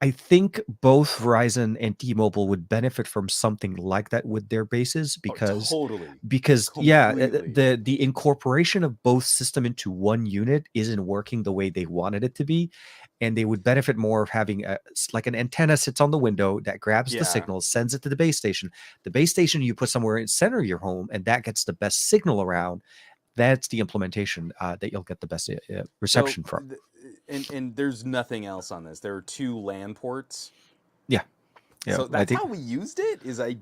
I think both Verizon and T-Mobile would benefit from something like that with their bases Oh, because totally. yeah, Completely. the incorporation of both system into one unit isn't working the way they wanted it to be, and they would benefit more of having like an antenna sits on the window that grabs the Yeah. signal, sends it to the base station. The base station you put somewhere in center of your home, and that gets the best signal around. That's the implementation that you'll get the best So, reception from. and there's nothing else on this. There are two LAN ports. Yeah, yeah, So I that's think. how we used it. Is I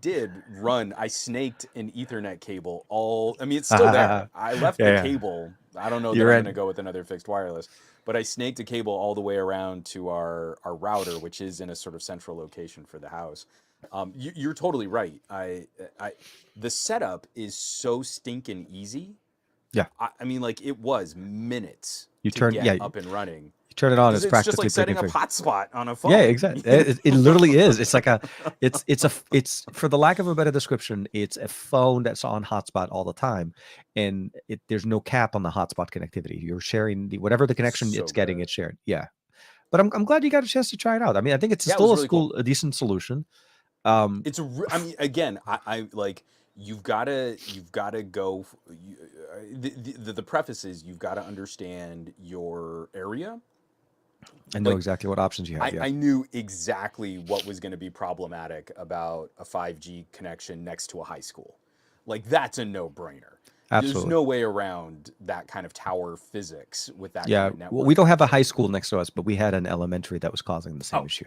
snaked an Ethernet cable all. I mean, it's still there. Yeah, I left the yeah, cable. I don't know that you're I'm right. going to go with another fixed wireless, but I snaked a cable all the way around to our router, which is in a sort of central location for the house. You're totally right. I the setup is so stinking easy. Yeah, I mean, like, it was minutes you to turn. Yeah, get you up and running turn it on. because It's it's just like practically plug setting and up play. hotspot on a Yeah, phone. exactly. It literally is. It's like it's for the lack of a better description, it's a phone that's on hotspot all the time, and there's no cap on the hotspot connectivity. You're sharing whatever the connection So it's getting, good. it's shared. Yeah, but I'm glad you got a chance to try it out. I mean, I think it's Yeah, it was still really cool. a decent solution. Um, I mean, again, I like, you've gotta go. the preface is you've got to understand your area. I know Like exactly what options you have. Yeah, I knew exactly what was going to be problematic about a 5G connection next to a high school. Like that's a no-brainer. There's absolutely. no way around that kind of tower physics with that kind Yeah, of well, we network don't have a high connectivity. school next to us, but we had an elementary that was causing the same Oh, issue.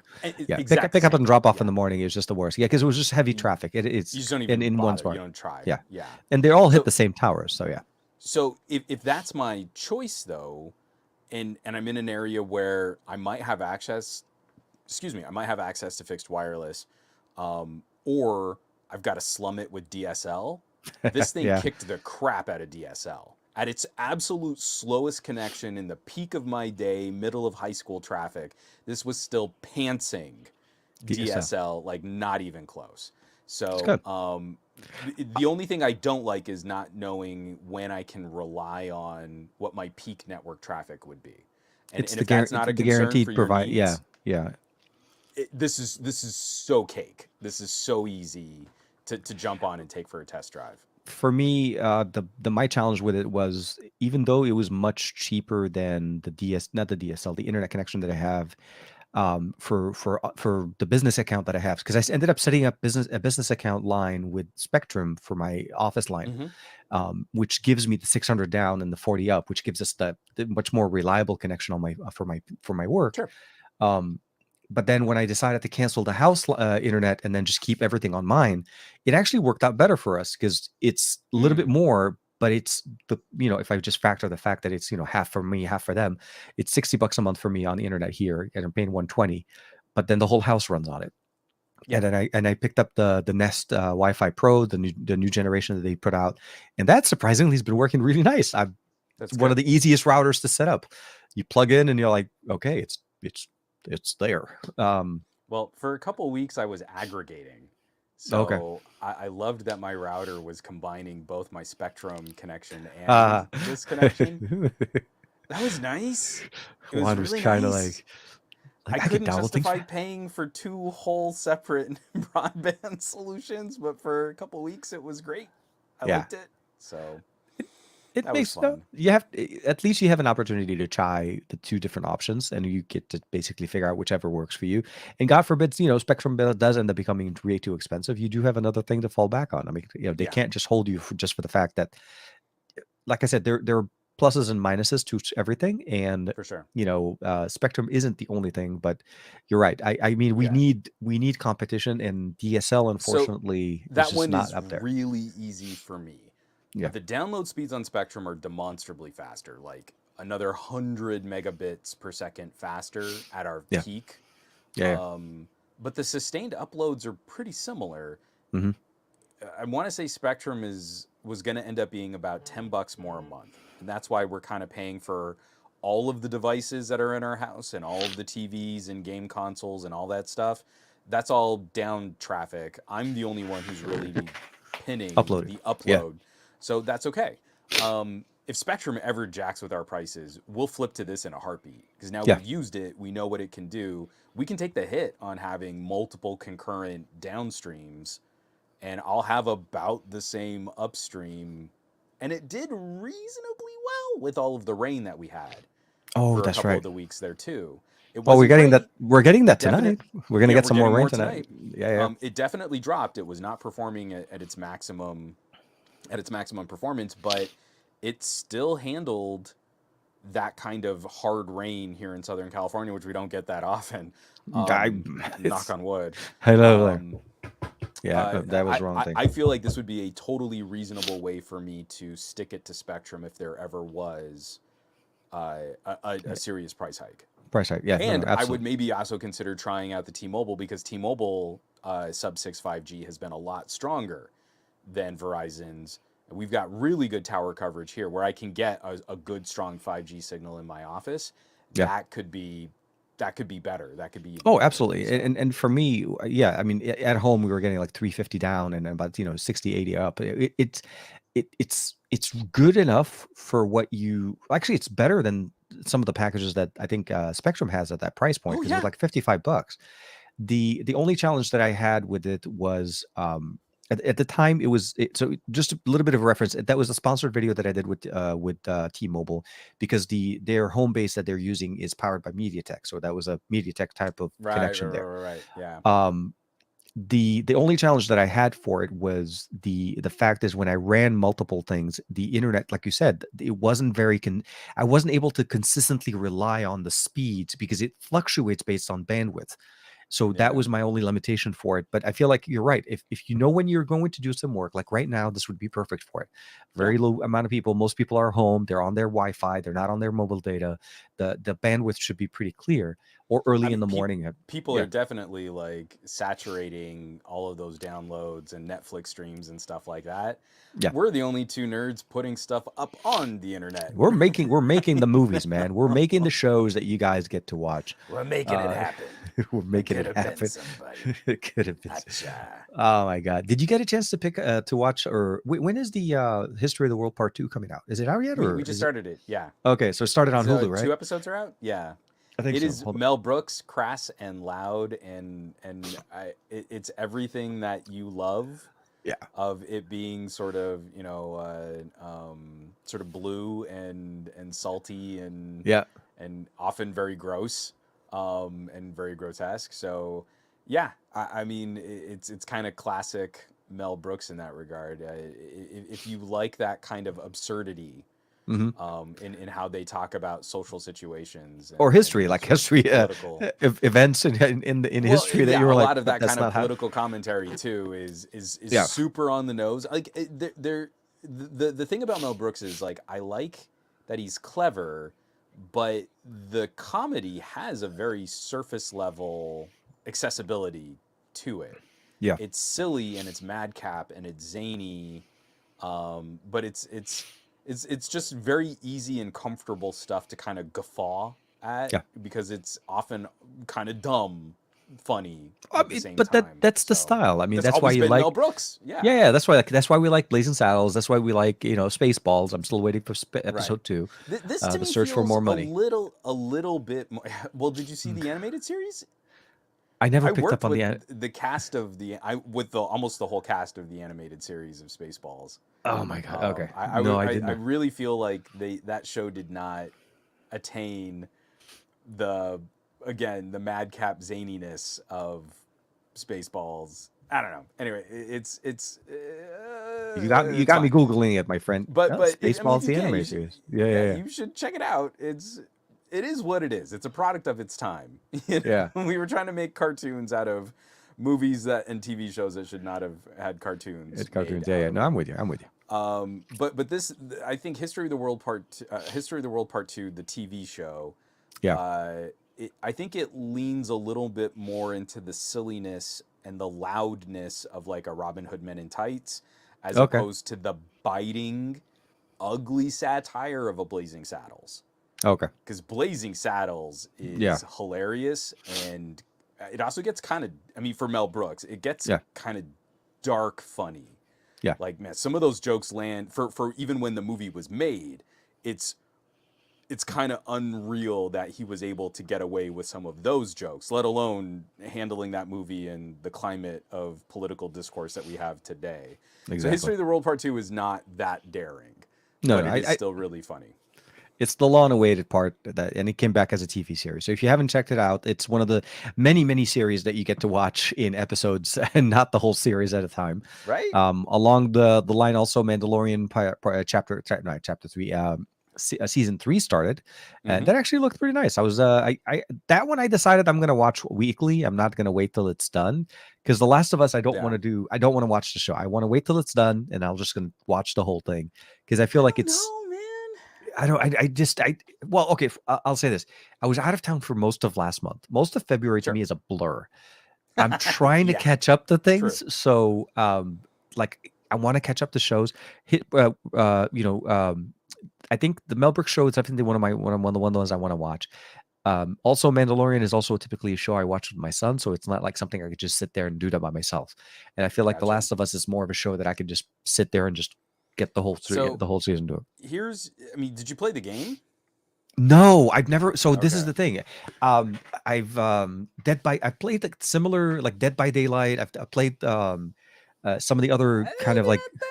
Yeah, exact pick up same. and drop off in Yeah. the morning is just the worst. Yeah, because it was just heavy You, traffic. It's you just don't even in one bother. You spot. don't try. Yeah, Yeah. and they all hit So the same towers. So yeah, if that's my choice though, and I'm in an area where I might have access, excuse me, I might have access to fixed wireless, or I've got to slum it with DSL. This thing yeah, kicked the crap out of DSL. At its absolute slowest connection in the peak of my day, middle of high school traffic, this was still pantsing DSL. DSL, like not even close. It's So good. the only thing I don't like is not knowing when I can rely on what my peak network traffic would be. It's And if that's not a the concern for guaranteed your provide. Yeah, needs, yeah. this is so cake. This is so easy to jump on and take for a test drive. For me, the my challenge with it was even though it was much cheaper than the not the DSL, the internet connection that I have, for the business account that I have, because ended up setting up a business account line with Spectrum for my office line, Hmm. which gives me the 600 down and the 40 up, which gives us the much more reliable connection on my for my work. Sure. Um, but then when I decided to cancel the house internet and then just keep everything on mine, it actually worked out better for us because it's a little bit Mm. more, but it's if I just factor the fact that it's half for me, half for them, it's $60 a month for me on the internet here, and I'm paying 120, but then the whole house runs on it. Yeah, And then I picked up the Nest Wi-Fi Pro, the new generation that they put out, and that surprisingly has been working really nice. that's It's one of good. the easiest routers to set up. You plug in and you're like, okay, it's there. Well, for a couple weeks, I was aggregating. Okay. So I loved that my router was combining both my Spectrum connection and Uh, this connection. That was nice. It was Juan was really trying to nice. I I could couldn't download things. justify paying for two whole separate broadband solutions, but for a couple weeks, it was great. I Yeah. liked it. So It that was makes no. fun. You have at least you have an opportunity to try the two different options, and you get to basically figure out whichever works for you. And God forbid, Spectrum bill does end up becoming way too expensive. You do have another thing to fall back on. I mean, they Yeah, can't just hold you just for the fact that, like I said, there are pluses and minuses to everything, and for sure. Spectrum isn't the only thing. But you're right. I mean, Yeah. we need competition, and DSL So unfortunately is that just one not is up there. really easy for me. Yeah. The download speeds on Spectrum are demonstrably faster, like another 100 megabits per second faster at our Yeah. peak. Yeah. But the sustained uploads are pretty similar. Yeah. Hmm. I want to say Spectrum was going to end up being about $10 more a month, and that's why we're kind of paying for all of the devices that are in our house and all of the TVs and game consoles and all that stuff. That's all down traffic. I'm the only one who's really pinning Uploading. the Yeah. upload, so that's okay. If Spectrum ever jacks with our prices, we'll flip to this in a heartbeat because now Yeah. we've used it, we know what it can do. We can take the hit on having multiple concurrent downstreams, and I'll have about the same upstream. And it did reasonably well with all of the rain that we had Oh, for a that's couple right. of the weeks there too. It Oh, wasn't great. we're getting that Definite. tonight. We're gonna Yeah, get we're some more getting rain more tonight. tonight. Yeah, yeah. It definitely dropped. It was not performing at its maximum performance, but it still handled that kind of hard rain here in Southern California, which we don't get that often. I Knock it's on wood. hello there. Um, Yeah, that was the wrong thing. I feel like this would be a totally reasonable way for me to stick it to Spectrum if there ever was a serious price hike. Price hike. Yeah, no, And I would absolutely. maybe also consider trying out the T-Mobile because T-Mobile sub 6 5G has been a lot stronger than Verizon's. We've got really good tower coverage here where I can get a good strong 5G signal in my office. Yeah. That could be better. That could be even Oh, better. absolutely. So And for me, yeah, I mean, at home we were getting like 350 down and about 60, 80 up. It's good enough for what you actually. It's better than some of the packages that I think Spectrum has at that price point oh because it was yeah. like $55. The only challenge that I had with it was At the time, so just a little bit of a reference. That was a sponsored video that I did with T-Mobile, because their home base that they're using is powered by MediaTek, so that was a MediaTek type of Right, right, connection right, there. right, right. Yeah. Um, the only challenge that I had for it was the fact is when I ran multiple things, the internet, like you said, it wasn't I wasn't able to consistently rely on the speeds because it fluctuates based on bandwidth. So that Yeah. was my only limitation for it. But I feel like you're right. If you know when you're going to do some work, like right now, this would be perfect for it. Yeah. Very low amount of people. Most people are home. They're on their Wi-Fi. They're not on their mobile data. The bandwidth should be pretty clear. Or I early in mean, the morning. people Yeah, are definitely like saturating all of those downloads and Netflix streams and stuff like that. yeah. We're the only two nerds putting stuff up on the internet. We're making the movies, man. We're making the shows that you guys get to watch. We're making it Uh, happen. we're It making could it have been happen. somebody. It could have been. Gotcha. Oh my god! Did you get a chance to pick to watch, or when is the History of the World Part Two coming out? Is it out yet, We or just is it? started it. Yeah. Okay, so it started on So Hulu, right? 2 episodes are out. Yeah. I think It so. is Hold on. Mel Brooks, crass and loud, it's everything that you love Yeah, of it being sort of sort of blue and salty yeah. and often very gross, and very grotesque. So yeah, I mean it's kind of classic Mel Brooks in that regard. If you like that kind of absurdity, Hmm. in how they talk about social situations Or history, and like sort of history political. events in Well, history that yeah, you were a like, lot of that That's kind of not how." political commentary too is Yeah, super on the nose. Like the thing about Mel Brooks is like I like that he's clever, but the comedy has a very surface level accessibility to it. yeah, It's silly and it's madcap and it's zany, but it's just very easy and comfortable stuff to kind of guffaw at yeah. because it's often kind of dumb, funny I at the mean, same but time. that's the So style. I mean, that's that's why always you been Mel like. Brooks. Yeah, Yeah, yeah. That's why we like Blazing Saddles. That's why we like Spaceballs. I'm still waiting for right. episode two. This to The me Search for feels More Money. a little bit more. Well, did you see Mm. the animated series? I never I picked up worked on with the. the cast of with the almost the whole cast of the animated series of Spaceballs. Oh my god. Okay. I, No, would- I didn't I know. really feel like that show did not attain the again the madcap zaniness of Spaceballs. I don't know. Anyway, You it's got me fine. googling it, my friend. Oh, I mean, Spaceballs, if you the can, anime series. Yeah, yeah, yeah, you should check it out. It is what it is. It's a product of its time. yeah. We were trying to make cartoons out of movies that and TV shows that should not have had It's cartoons made cartoons. Yeah, out yeah. of No, I'm them. with you. I'm with you. But this, I think History of the World History of the World Part Two, the TV show, Yeah. I think it leans a little bit more into the silliness and the loudness of like a Robin Hood Men in Tights, as Okay. opposed to the biting, ugly satire of a Blazing Saddles. Okay. Because Blazing Saddles Yeah. is hilarious, and it also gets kind of, I mean, for Mel Brooks, it gets Yeah. kind of dark funny. Yeah. Like, man, some of those jokes land for even when the movie was made, it's kind of unreal that he was able to get away with some of those jokes, let alone handling that movie in the climate of political discourse that we have today. So Exactly. History of the World Part 2 is not that daring, No, but no. it is still really funny. It's the long-awaited part and it came back as a TV series. So if you haven't checked it out, it's one of the many, many series that you get to watch in episodes and not the whole series at a time. Right? Along the line, also Mandalorian chapter 3, season 3 started, and Mm-hmm. that actually looked pretty nice. I was I that one I decided I'm gonna watch weekly. I'm not gonna wait till it's done, because The Last of Us I don't Yeah. want to do. I don't want to watch the show. I want to wait till it's done, and I'll just gonna watch the whole thing because I feel I like don't it's. know, man. I don't. I just. Well, okay. I'll say this. I was out of town for most of last month. Most of February to Sure. me is a blur. I'm trying to Yeah, catch up to true. things. So, like, I want to catch up to shows. Hit. I think the Mel Brooks show is definitely one of the ones I want to watch. Also, Mandalorian is also typically a show I watch with my son, so it's not like something I could just sit there and do that by myself. And I feel like The Gotcha. Last of Us is more of a show that I could just sit there and just get So the whole season to it. did you play the game? No, I've never. So this is Okay. the thing. I've I played like similar like Dead by Daylight. I played Some of the other kind of Maybe like, not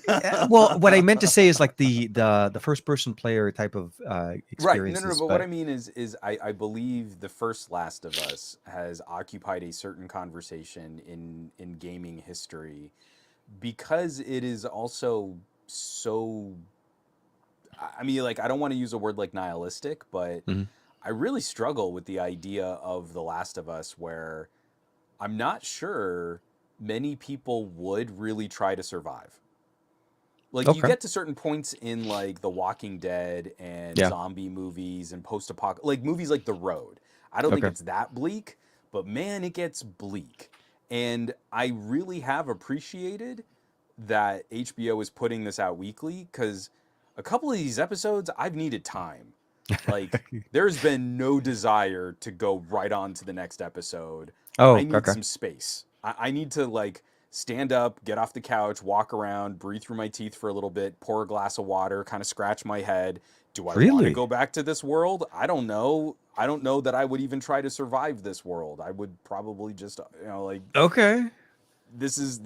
that well, what I similar. meant to say is like the first person player type of Right. No, no, no. experiences, But what but I mean is I believe the first Last of Us has occupied a certain conversation in gaming history because it is also so. I mean, like, I don't want to use a word like nihilistic, but Mhm. I really struggle with the idea of The Last of Us, where I'm not sure many people would really try to survive. Like, you Okay, get to certain points in like The Walking Dead and yeah, zombie movies and post-apocalyptic, like movies like The Road. I don't think okay, it's that bleak, but man, it gets bleak. And I really have appreciated that HBO is putting this out weekly, because a couple of these episodes I've needed time. Like, there's been no desire to go right on to the next episode. I oh, need okay, some space. I need to like stand up, get off the couch, walk around, breathe through my teeth for a little bit, pour a glass of water, kind of scratch my head. Do I want to really, go back to this world? I don't know. I don't know that I would even try to survive this world. I would probably just, like, okay. this is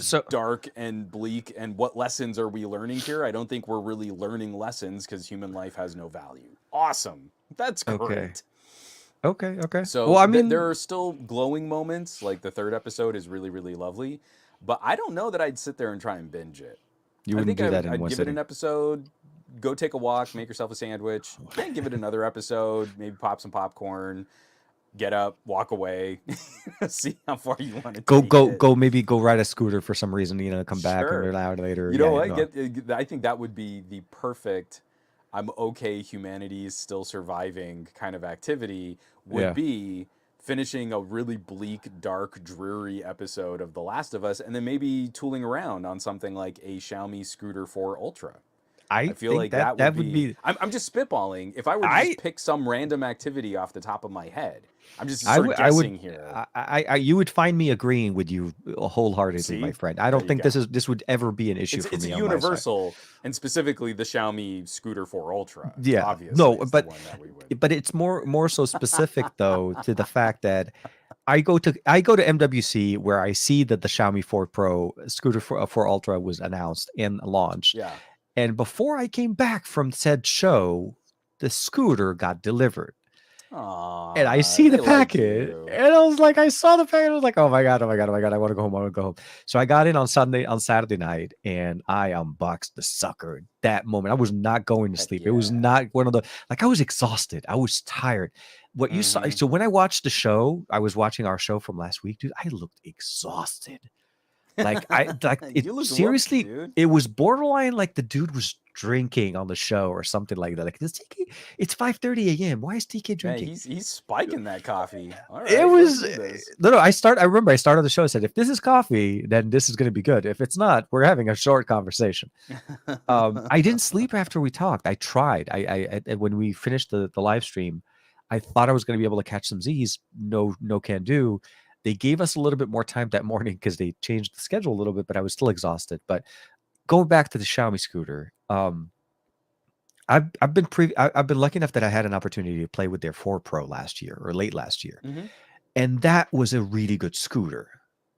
So dark and bleak, and what lessons are we learning here? I don't think we're really learning lessons because human life has no value. Awesome. That's okay, great. okay. Well, So I there mean, are still glowing moments. Like the third episode is really, really lovely, but I don't know that I'd sit there and try and binge it. you I wouldn't think do that in I'd one give it an sitting. episode, go take a walk, make yourself a sandwich, then give it another episode, maybe pop some popcorn, get up, walk away, see how far you want to Go, take go, it. go. Maybe go ride a scooter for some reason. Come back Sure. an hour later. You know Yeah, what? no. I think that would be the perfect I'm okay, humanity is still surviving kind of activity, would Yeah. be finishing a really bleak, dark, dreary episode of The Last of Us, and then maybe tooling around on something like a Xiaomi Scooter 4 Ultra. I I feel think like that would that would be. be. I'm just spitballing. If I were to just I pick some random activity off the top of my head, I'm just I sort of would I would guessing here. you would find me agreeing with you wholeheartedly, my See, friend. I there don't you think go. this would ever be an issue for It's a me on my side. universal, and specifically the Xiaomi Scooter 4 Ultra, Yeah. obviously, No, is the but one that we would. it's more so specific though to the fact that I go to MWC where I see that the Xiaomi 4 Pro scooter 4 Ultra was announced and launched. Yeah. And before I came back from said show, the scooter got delivered. And I Aw, see the they like packet, you. and I was like, I saw the packet. I was like, oh my god, oh my god, oh my god, I want to go home. I want to go home. So I got in on Saturday night, and I unboxed the sucker. That moment, I was not going to Heck sleep. It was yeah. not one of the like I was exhausted. I was tired. What you saw. Mm-hmm. So when I watched the show, I was watching our show from last week, dude. I looked exhausted. Like it You looked whooped, seriously, dude. it was borderline like the dude was drinking on the show or something like that. Like this TK, it's 5:30 a.m. Why is TK Man, drinking? he's spiking that coffee. All It right, let's was do this. no. I remember I started the show. I said, if this is coffee, then this is going to be good. If it's not, we're having a short conversation. I didn't sleep after we talked. I tried. When we finished the live stream, I thought I was going to be able to catch some Z's. No, can do. They gave us a little bit more time that morning because they changed the schedule a little bit, but I was still exhausted. But going back to the Xiaomi scooter, I've been lucky enough that I had an opportunity to play with their 4 Pro last year or late last year, Mm-hmm. and that was a really good scooter.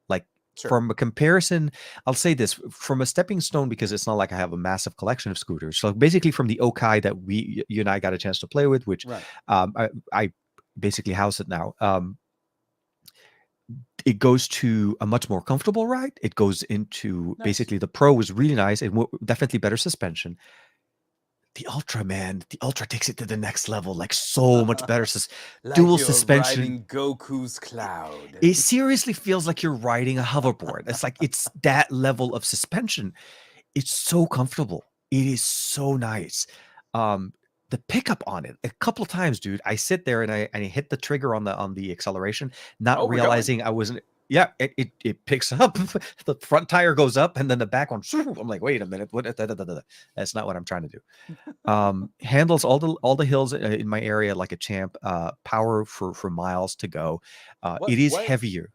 Like Sure. from a comparison, I'll say this from a stepping stone because it's not like I have a massive collection of scooters. So basically, from the Okai that you and I got a chance to play with, which Right. I basically house it now. It goes to a much more comfortable ride. It goes into Nice. basically the Pro was really nice and definitely better suspension. The Ultra, man, the Ultra takes it to the next level, like so much better. Like Dual you're suspension. riding Goku's cloud. It seriously feels like you're riding a hoverboard. It's like it's that level of suspension. It's so comfortable. It is so nice. Um, the pickup on it, a couple of times, dude. I sit there and I hit the trigger on the acceleration, not Oh, we're going. realizing I wasn't. Yeah, it picks up. The front tire goes up, and then the back one. I'm like, wait a minute, what? That's not what I'm trying to do. Handles all the hills in my area like a champ. Power for miles to go. What It is what heavier.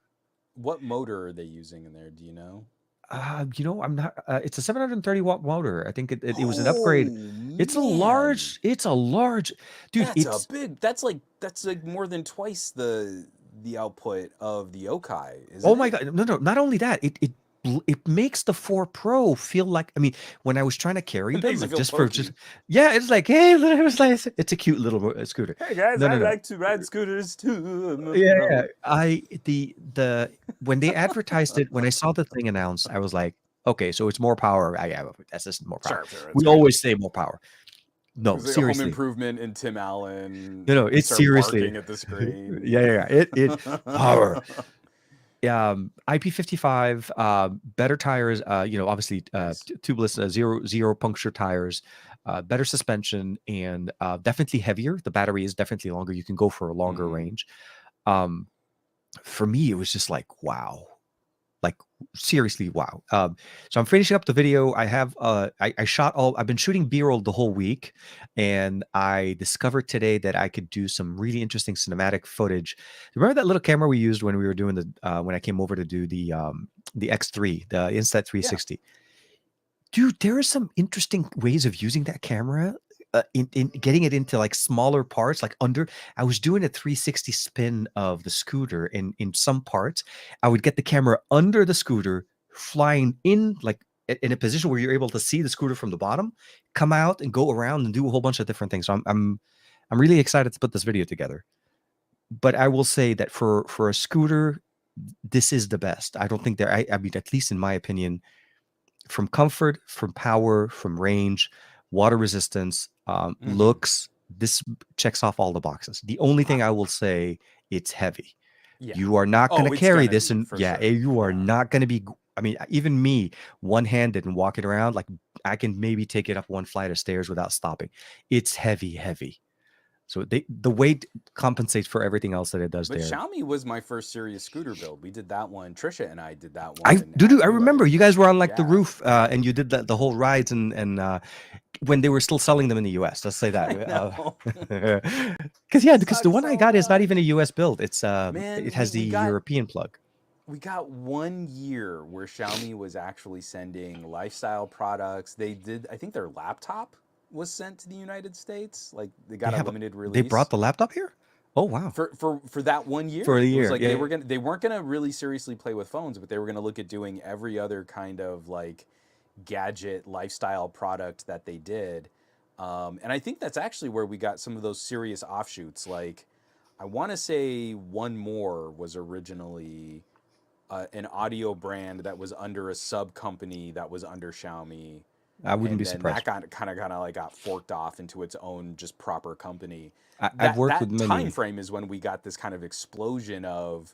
what motor are they using in there? Do you know? I'm not. It's a 730-watt motor. I think it was an upgrade. Oh It's a man, large. It's a large, dude. that's a big. That's like more than twice the the output of the Yokai, Oh isn't my it? god, no, no, not only that, it makes the 4 Pro feel like, I mean, when I was trying to carry It them, makes it like feel just pokey. yeah, it's like, hey, look, it was nice. It's a cute little scooter. Hey guys, No, I no, no. like to ride scooters too. I'm a Yeah, yeah. pro. The when they advertised it, when I saw the thing announced, I was like, okay, so it's more power. I yeah, that's just more power. Sure, sure, it's We great. always say more power. It No, was like a home seriously. improvement and Tim Allen No, no, it's start seriously. barking at the Yeah, screen. yeah, yeah. It power. IP55, better tires, obviously Nice. tubeless, zero puncture tires, better suspension, and definitely heavier. The battery is definitely longer. You can go for a longer Hmm. range. Um, for me, it was just like, wow. Like seriously, wow. So I'm finishing up the video. I have I shot all I've been shooting B-roll the whole week, and I discovered today that I could do some really interesting cinematic footage. Remember that little camera we used when we were doing the when I came over to do the X3, the Insta Yeah. 360? Dude, there are some interesting ways of using that camera, in getting it into, like, smaller parts, like, under I was doing a 360 spin of the scooter in some parts. I would get the camera under the scooter, flying in, like, in a position where you're able to see the scooter from the bottom, come out and go around and do a whole bunch of different things. So I'm really excited to put this video together. But I will say that for a scooter, this is the best. I don't think there I mean, at least in my opinion, from comfort, from power, from range, water resistance, Hmm. looks, this checks off all the boxes. The only I, thing I will say, it's heavy. yeah. You are not going to Oh, it's carry gonna this, be and for yeah, sure. you are Yeah. not going to be. I mean, even me, one-handed and walking around, like I can maybe take it up one flight of stairs without stopping. It's heavy, heavy. So the weight compensates for everything else that it does But there. Xiaomi was my first serious scooter build. We did that one. Trisha and I did that I one do at I remember Newegg. you guys were on like the Yeah. roof, and you did the whole rides and when they were still selling them in the US. Let's say that. I know. Because yeah, because the Sucks one I so got is not even a much. US build. It Man, has the European plug. we got 1 year where Xiaomi was actually sending lifestyle products. They did, I think their laptop was sent to the United States. Like they got a limited They brought release the laptop here? Oh wow. for that one For a year. It was year. like Yeah, yeah. they weren't gonna really seriously play with phones, but they were gonna look at doing every other kind of like gadget lifestyle product that they did. And I think that's actually where we got some of those serious offshoots. Like I want to say one more was originally an audio brand that was under a sub company that was under Xiaomi, I wouldn't be and then that surprised. got kind of like got forked off into its own just proper company. I've worked with That time many. frame is when we got this kind of explosion of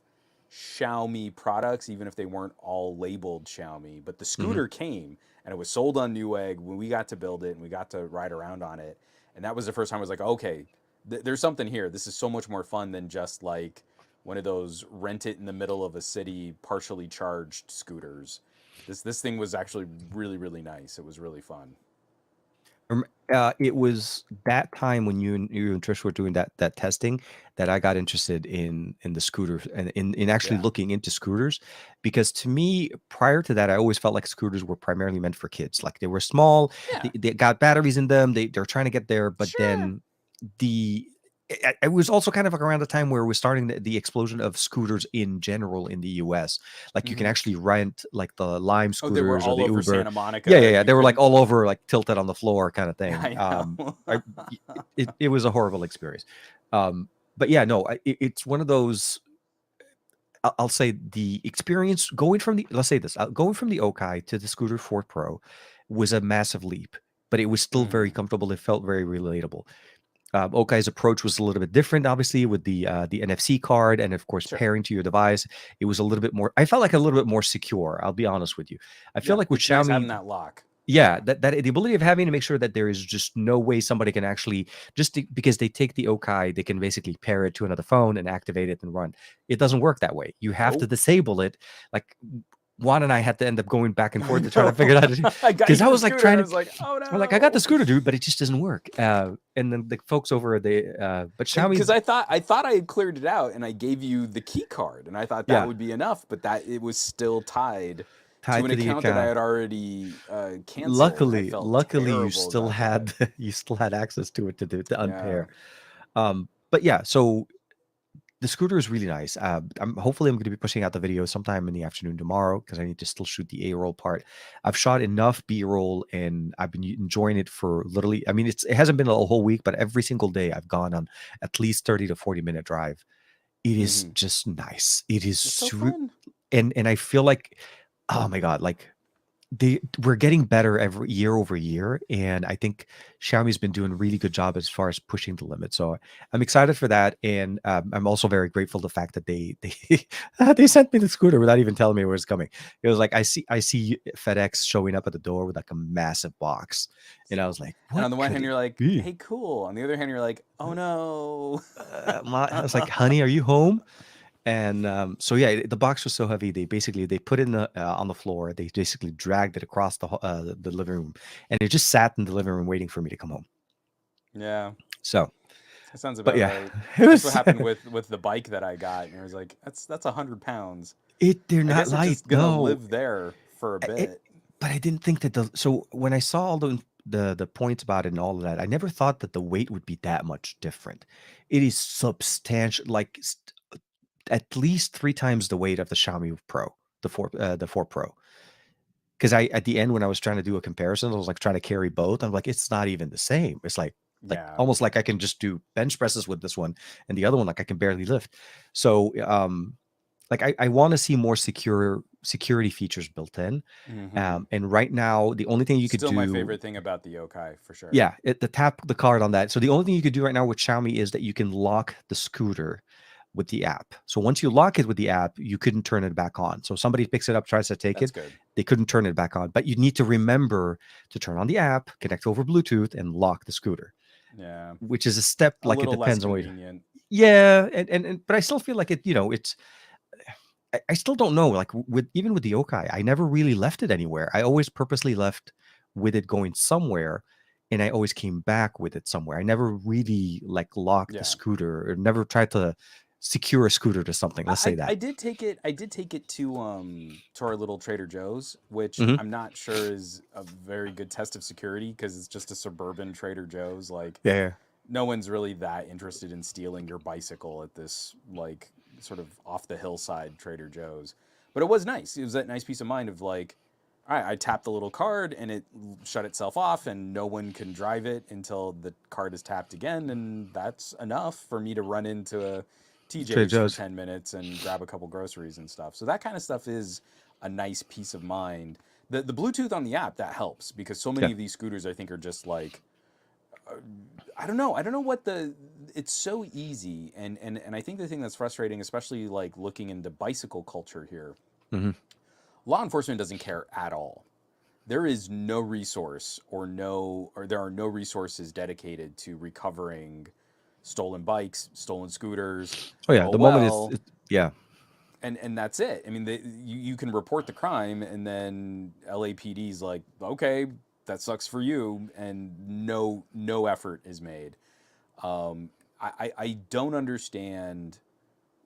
Xiaomi products, even if they weren't all labeled Xiaomi. But the Mhm. scooter came and it was sold on Newegg when we got to build it and we got to ride around on it. And that was the first time I was like, okay, there's something here. This is so much more fun than just like one of those rent it in the middle of a city partially charged scooters. This thing was actually really nice. It was really fun. It was that time when you and Trish were doing that testing that I got interested in the scooter and in actually Yeah. looking into scooters, because to me, prior to that, I always felt like scooters were primarily meant for kids. Like they were small, Yeah. they got batteries in them, they're trying to get there, but Sure. then the it was also kind of like around the time where we're starting the explosion of scooters in general in the US. Like you can Hmm. actually rent like the Lime Oh, they were scooters or all the over Uber. Santa Yeah, yeah, Monica. yeah. You They were like couldn't. all over, like tilted on the floor kind of thing. I know. I it was a horrible experience. But yeah, no, it's one of those. I'll say the experience going from the let's say this going from the Okai to the Scooter 4 Pro was a massive leap, but it was still very Hmm. comfortable. It felt very relatable. Okai's approach was a little bit different, obviously, with the NFC card and of course Sure. pairing to your device. It was a little bit more. I felt like a little bit more secure. I'll be honest with you. I feel Yeah, like with it's nice having Xiaomi, that lock. yeah, Yeah. that the ability of having to make sure that there is just no way somebody can actually because they take the Okai, they can basically pair it to another phone and activate it and run. It doesn't work that way. You have to Nope. disable it. Like Juan and I had to end up going back and I forth to try to figure know. it out I got because I you the was like scooter, and trying I to. was like, oh I'm like, I got the no. scooter, dude, but it just doesn't work. And then the folks over at but Because Xiaomi, I thought I had cleared it out, and I gave you the key card, and I thought that yeah, would be enough, but that it was still tied to tied an to the account that I account. had already canceled, and I Luckily, felt luckily, you terrible still about that. had you still had access to it to unpair. Yeah. But yeah, so the scooter is really nice. I'm going to be pushing out the video sometime in the afternoon tomorrow because I need to still shoot the A-roll part. I've shot enough B-roll and I've been enjoying it for literally. I mean, it hasn't been a whole week, but every single day I've gone on at least 30 to 40 minute drive. It is Hmm. just nice. It It's so is, fun. and I feel like, oh my god, like we're getting better every year over year, and I think Xiaomi's been doing a really good job as far as pushing the limit. So I'm excited for that, and I'm also very grateful the fact that they they sent me the scooter without even telling me where it's coming. It was like I see FedEx showing up at the door with like a massive box, and I was like, And what on the one could hand, it you're like, be? hey, cool. On the other hand, you're like, oh no. I was like, honey, are you home? And so yeah, the box was so heavy. They put it in on the floor. They basically dragged it across the living room, and it just sat in the living room waiting for me to come home. Yeah, So, that sounds but about yeah, right. it That's what was happened with the bike that I got. And I was like, that's 100 pounds. it. They're I not guess they're light, just gonna no. live there for a It, bit. but I didn't think that the so when I saw all the points about it and all of that, I never thought that the weight would be that much different. It is substantial, like at least 3 times the weight of the Xiaomi Pro, the 4 Pro. Because I at the end when I was trying to do a comparison, I was like trying to carry both. I'm like, it's not even the same. It's like Yeah, almost like I can just do bench presses with this one, and the other one like I can barely lift. So like I want to see more security features built in. hmm And right now, the only thing you could still my do, favorite thing about the yokai for sure. yeah, the tap the card on that. So the only thing you could do right now with Xiaomi is that you can lock the scooter with the app. So once you lock it with the app, you couldn't turn it back on. So if somebody picks it up, tries to take That's it, good. they couldn't turn it back on. But you need to remember to turn on the app, connect over Bluetooth, and lock the scooter, Yeah, which is a step a like it little less depends on what. convenient. Yeah, and but I still feel like it. It's I still don't know. Like with even with the Okai, I never really left it anywhere. I always purposely left with it going somewhere, and I always came back with it somewhere. I never really like locked the Yeah. scooter or never tried to secure a scooter to something. Let's say I that. did take it. I did take it to our little Trader Joe's, which Hmm. I'm not sure is a very good test of security because it's just a suburban Trader Joe's. Like Yeah. no one's really that interested in stealing your bicycle at this like sort of off the hillside Trader Joe's. But it was nice. It was that nice peace of mind of like, all right, I tapped the little card and it shut itself off, and no one can drive it until the card is tapped again, and that's enough for me to run into a Trader TJ's for Joe's. 10 minutes and grab a couple groceries and stuff. So that kind of stuff is a nice peace of mind. The Bluetooth on the app that helps because so Yeah. many of these scooters I think are just like I don't know. I don't know what the. It's so easy, and I think the thing that's frustrating, especially like looking into bicycle culture here, Hmm. law enforcement doesn't care at all. There is no resource or there are no resources dedicated to recovering stolen bikes, stolen scooters. Oh yeah. Oh The moment well, yeah. and that's it. I mean, you can report the crime, and then LAPD's like, okay, that sucks for you, and no effort is made. Um, I don't understand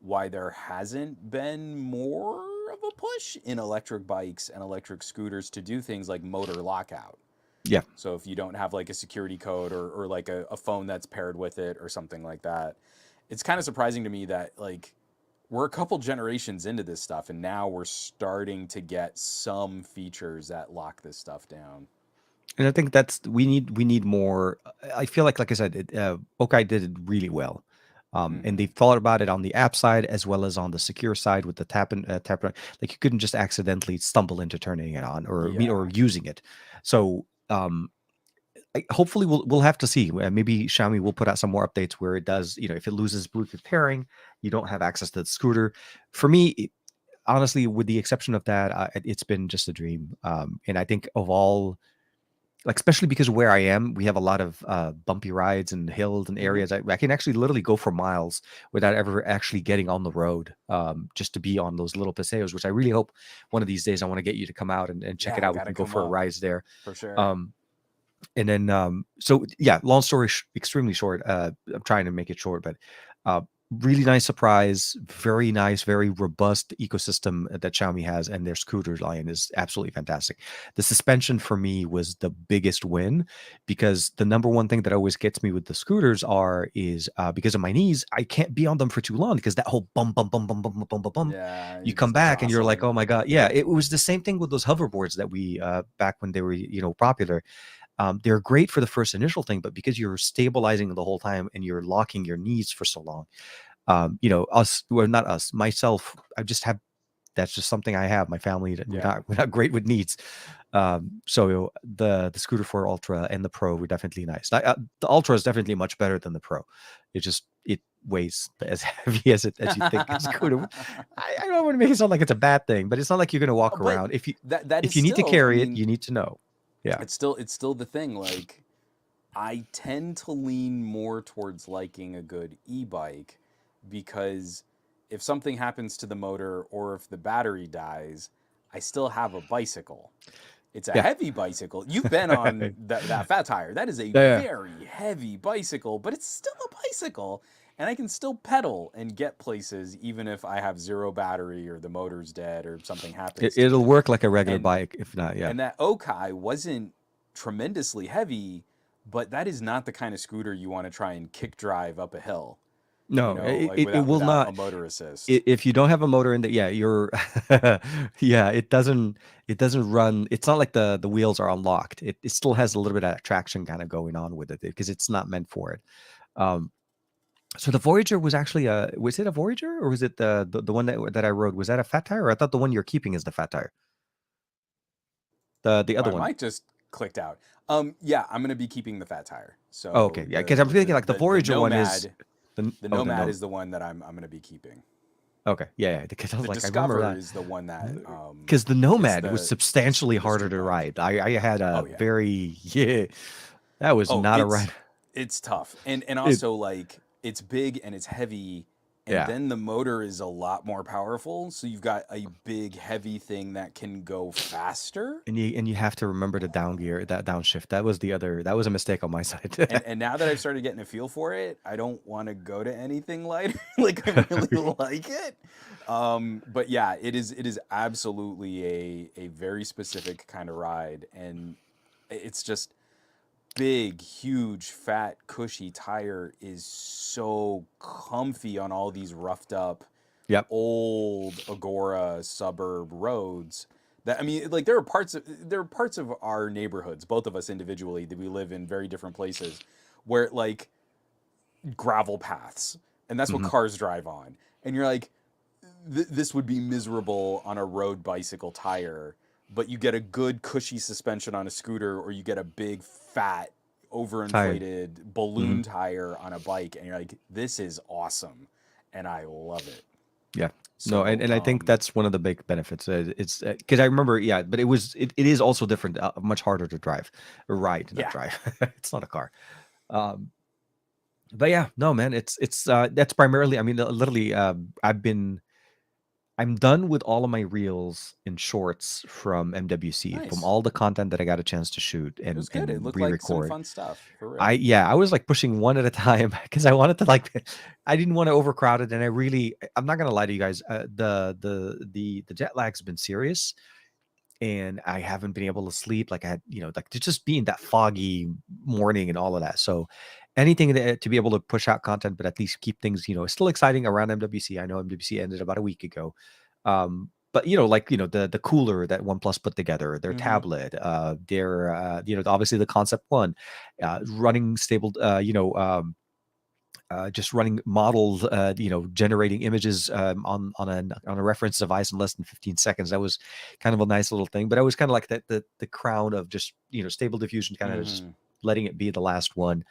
why there hasn't been more of a push in electric bikes and electric scooters to do things like motor lockout. Yeah. So if you don't have like a security code or like a phone that's paired with it or something like that, it's kind of surprising to me that like we're a couple generations into this stuff and now we're starting to get some features that lock this stuff down. And I think that's we need more. I feel like I said, Okai did it really well, and Hmm. they thought about it on the app side as well as on the secure side with the tap. Like you couldn't just accidentally stumble into turning it on or Yeah. using it. So hopefully we'll have to see. Maybe Xiaomi will put out some more updates where it does. If it loses Bluetooth pairing, you don't have access to the scooter. For me, honestly, with the exception of that, it's been just a dream. And I think of all like especially because of where I am, we have a lot of bumpy rides and hills and Hmm. areas. I can actually literally go for miles without ever actually getting on the road, just to be on those little paseos, which I really hope one of these days I want to get you to come out and check it Yeah, I out. We got to can go come for a up ride there. for sure. Um, and then, so yeah, long story extremely short. I'm trying to make it short, but uh, really nice surprise. Very nice, very robust ecosystem that Xiaomi has, and their scooter line is absolutely fantastic. The suspension for me was the biggest win because the number one thing that always gets me with the scooters is because of my knees, I can't be on them for too long because that whole bum bum bum bum bum bum bum bum bum. Yeah, You you're come just back and you're like, jostling. oh my god, yeah. It was the same thing with those hoverboards that we back when they were popular. They're great for the first initial thing, but because you're stabilizing the whole time and you're locking your knees for so long, us, well, not us, myself, I just have, that's just something I have. My family, Yeah. we're not great with needs. So the Scooter 4 Ultra and the Pro were definitely nice. The Ultra is definitely much better than the Pro. It weighs as heavy as you think a scooter. I don't want to make it sound like it's a bad thing, but it's not like you're going to No, walk but around. that is If you need to still, I carry it, mean, you need to know. Yeah. it's still the thing. Like, I tend to lean more towards liking a good e-bike because if something happens to the motor or if the battery dies, I still have a bicycle. It's a Yeah. heavy bicycle. You've been on that fat tire. That is a Yeah. very heavy bicycle, but it's still a bicycle. And I can still pedal and get places even if I have zero battery or the motor's dead or something happens to It'll it. work like a regular And bike, if not. Yeah. and that Okai wasn't tremendously heavy, but that is not the kind of scooter you want to try and kick drive up a hill, No, like it without will without a not. motor assist. If you don't have a motor in the, yeah, you're yeah, it doesn't run. It's not like the wheels are unlocked. It still has a little bit of traction kind of going on with it because it's not meant for it. Um, so the Voyager was actually was it a Voyager or was it the one that I rode? Was that a fat tire? Or I thought the one you're keeping is the fat tire. The other My one. mic just clicked out. Yeah, I'm gonna be keeping the fat tire. Oh, So okay, yeah, because I'm thinking like the the Voyager one is Nomad, the the oh the Nomad no. is the one that I'm gonna be keeping. Okay, yeah, yeah, because I was The like I remember Discover that. is the one that Because the is Nomad was the substantially the harder street to bike. ride. I had a Oh yeah. very yeah, that was Oh, not a it's ride. it's tough. And It also like it's big and it's heavy and yeah, then the motor is a lot more powerful, so you've got a big heavy thing that can go faster. and you have to remember the down gear, that downshift. That was a mistake on my side. And now that I've started getting a feel for it, I don't want to go to anything lighter. Like I really like it. But yeah, it is absolutely a very specific kind of ride, and it's just big, huge, fat, cushy tire is so comfy on all these roughed up Yep. old Agora suburb roads that, I mean, like there are parts of our neighborhoods, both of us individually, that we live in very different places where like gravel paths and that's what Hmm. cars drive on. And you're like, this would be miserable on a road bicycle tire, but you get a good cushy suspension on a scooter, or you get a big fat Tire. overinflated Hmm. balloon tire on a bike, and you're like, this is awesome, and I love it. Yeah. No, and, So, and I think that's one of the big benefits. It's because I remember, yeah, but it is also different, much harder to drive, or ride, not yeah, drive. It's not a car. Um, but yeah, no, man, it's that's primarily. I mean, literally, I'm done with all of my reels and shorts from MWC, from nice. all the content that I got a chance to shoot It was and good. It looked like some re-record. fun stuff for I real. Yeah, I was like pushing one at a time because I wanted to like I didn't want to overcrowd it, and I'm not gonna lie to you guys, the jet lag's been serious, and I haven't been able to sleep. Like I had, like to just being that foggy morning and all of that. So anything to be able to push out content, but at least keep things, still exciting around MWC. I know MWC ended about a week ago. But like, the cooler that OnePlus put together, their Mm-hmm. tablet, their obviously the Concept One, running stable, just running models, generating images on a reference device in less than 15 seconds. That was kind of a nice little thing. But I was kind of like the crown of just stable diffusion, kind of just Mm-hmm. letting it be the last one.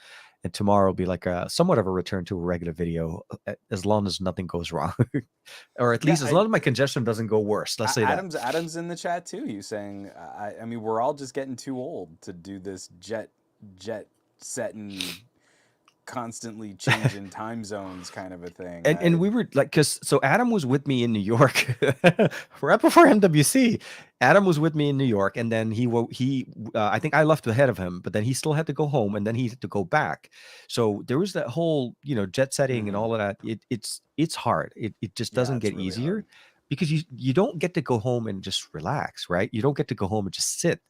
And tomorrow will be like a somewhat of a return to a regular video, as long as nothing goes wrong, or at Yeah, least as long as my congestion doesn't go worse. Let's say that. Adam's in the chat too. He's saying, I mean, we're all just getting too old to do this jet setting constantly changing time zones kind of a thing. And we were like, because so Adam was with me in New York right before MWC. Adam was with me in New York, and then I think I left ahead of him, but then he still had to go home, and then he had to go back. So there was that whole jet setting and Mhm. all of that. It's hard. It just Yeah, doesn't it's get really easier hard. because you don't get to go home and just relax, right? You don't get to go home and just sit.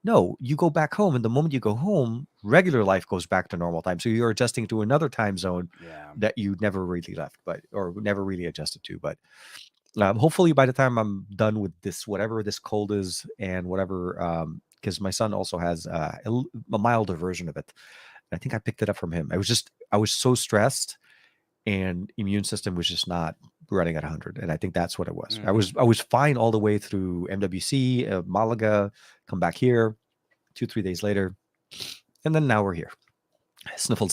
No, you go back home, and the moment you go home, regular life goes back to normal time. So you're adjusting to another time zone Yeah. that you never really left, but or never really adjusted to. But hopefully, by the time I'm done with this, whatever this cold is, and whatever, because my son also has a milder version of it. I think I picked it up from him. I was so stressed, and immune system was just not running at 100, and I think that's what it was. Mhm. I was fine all the way through MWC, Malaga, come back here 2 3 days later, and then now we're here.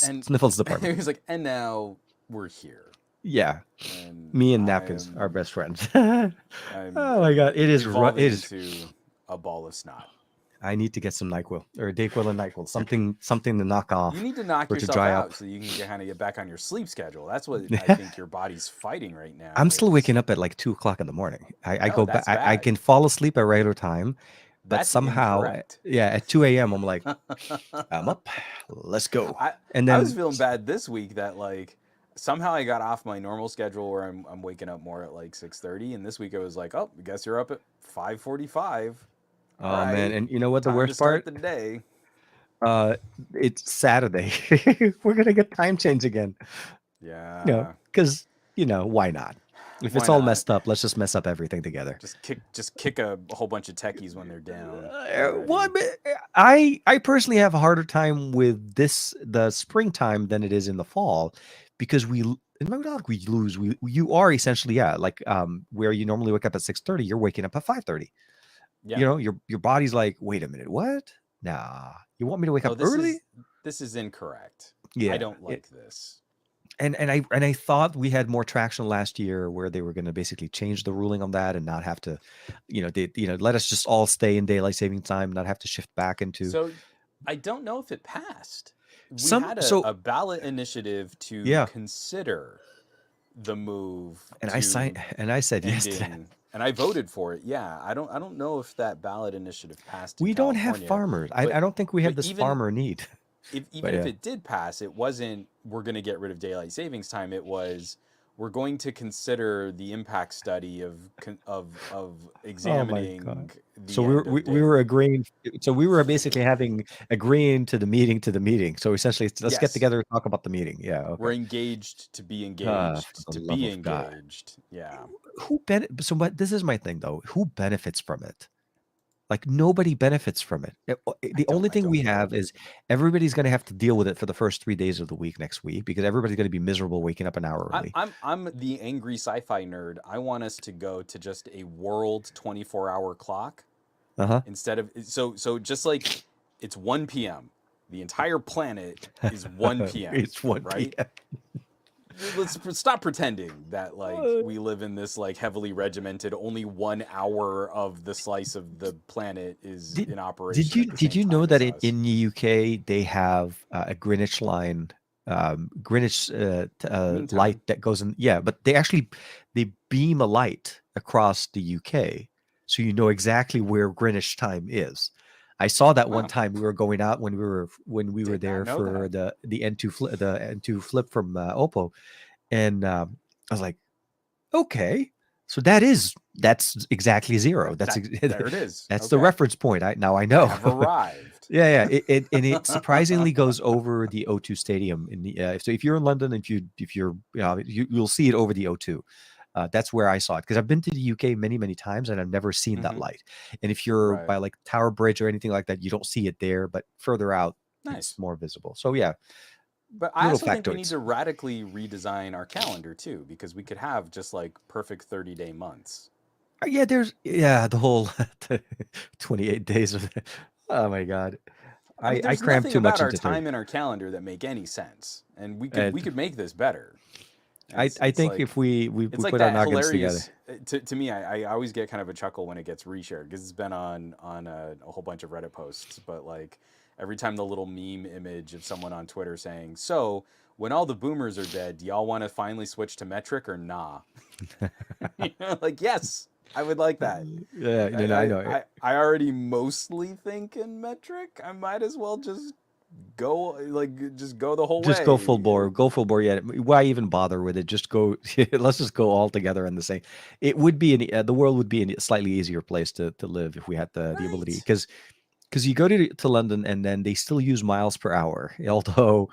And Sniffles department. he was like, and now we're here. Yeah, And me and I napkins are am best friends. I'm Oh my god, it evolving is. into a ball of snot. I need to get some NyQuil or Dayquil and NyQuil, something to knock You off need to knock or to yourself dry up. out so you can kind of get back on your sleep schedule. That's what I think your body's fighting right I'm now still is waking up at like 2 o'clock in the morning. I no, go back. that's I bad. can fall asleep at regular time, but That's somehow, incorrect. yeah, at 2 a.m. I'm like, I'm up. Let's go. I And I was then, feeling bad this week that like somehow I got off my normal schedule where I'm waking up more at like 6:30, and this week I was like, "Oh, I guess you're up at 5:45. All oh man, right. and you know what the Time to worst start part? the day." Uh, it's Saturday. We're gonna get time change again. Yeah. Because why not? If Why it's all not? messed up, let's just mess up everything together. Just kick a whole bunch of techies when they're down Well, already. I personally have a harder time with the springtime than it is in the fall because not like we lose you are essentially, yeah, like where you normally wake up at 6:30, you're waking up at 5:30. Yeah. Your body's like, wait a minute, what? Nah, you want me to wake Oh, up early? this is incorrect. I Yeah. don't like this. And I thought we had more traction last year where they were going to basically change the ruling on that and not have to, let us just all stay in daylight saving time, not have to shift back into So I don't know if it passed. We some. had So a ballot initiative to yeah, consider the move and I signed to and I said yes to that. ending, and I voted for it. Yeah, I don't know if that ballot initiative passed in We don't have California, farmers. I but don't think we have but this even farmer need. if But even if yeah. it did pass, it wasn't we're going to get rid of daylight savings time. It was we're going to consider the impact study of Oh my examining god. So the end of we day. were agreeing. So we were basically having agreeing to the meeting. So essentially, let's get Yes, together and talk about the meeting. Yeah. Okay. we're engaged to be For engaged the to love be of God. engaged. Yeah. So what this is my thing though. Who benefits from it? Like nobody benefits from it. The only I thing we don't know. have is everybody's going to have to deal with it for the first 3 days of the week next week because everybody's going to be miserable waking up an hour I'm early. I'm I'm the angry sci-fi nerd. I want us to go to just a world 24-hour clock Uh instead of so just like it's 1 p.m. The entire planet is 1 p.m., It's 1 right? p.m. Let's stop pretending that like we live in this like heavily regimented only 1 hour of the slice of the planet is Did in operation at the did same you know time that as us. in the UK they have a Greenwich line, Greenwich light Meantime, that goes in? Yeah, but they beam a light across the UK, so you know exactly where Greenwich time is. I saw that one huh, time we were going out when we were did not there know for that. the N2 flip from Oppo, and I was like, okay, so that's exactly zero. There it is. That's the Okay. reference point. I I know. have arrived. Yeah, yeah. And it surprisingly goes over the O2 Stadium in the. So if you're in London, if you're you'll see it over the O2. That's where I saw it because I've been to the UK many times and I've never seen that Hmm. light. And if you're Right. by like Tower Bridge or anything like that, you don't see it there, but further out, it's Nice. more visible. So yeah, But I little also think we need factoids. to radically redesign our calendar too, because we could have just like perfect 30-day months. Yeah, there's the whole 28 days of. Oh my god, I mean, I there's crammed nothing too much about our into 30. time in our calendar that make any sense, and we And could make this better. I It's think if like we it's like put our that noggins together. hilarious to me. I always get kind of a chuckle when it gets reshared because it's been on a whole bunch of Reddit posts. But like every time the little meme image of someone on Twitter saying, "So when all the boomers are dead, do y'all want to finally switch to metric or nah? Like, yes, I would like that. Yeah, no, no, I know. I already mostly think in metric. I might as well just go the whole Just go way. full bore. Go full bore. Yeah. Why even bother with it? Just go. Let's just go all together in the same. It would be the world would be a slightly easier place to live if we had the ability. Right. Because you go to London and then they still use miles per hour. Although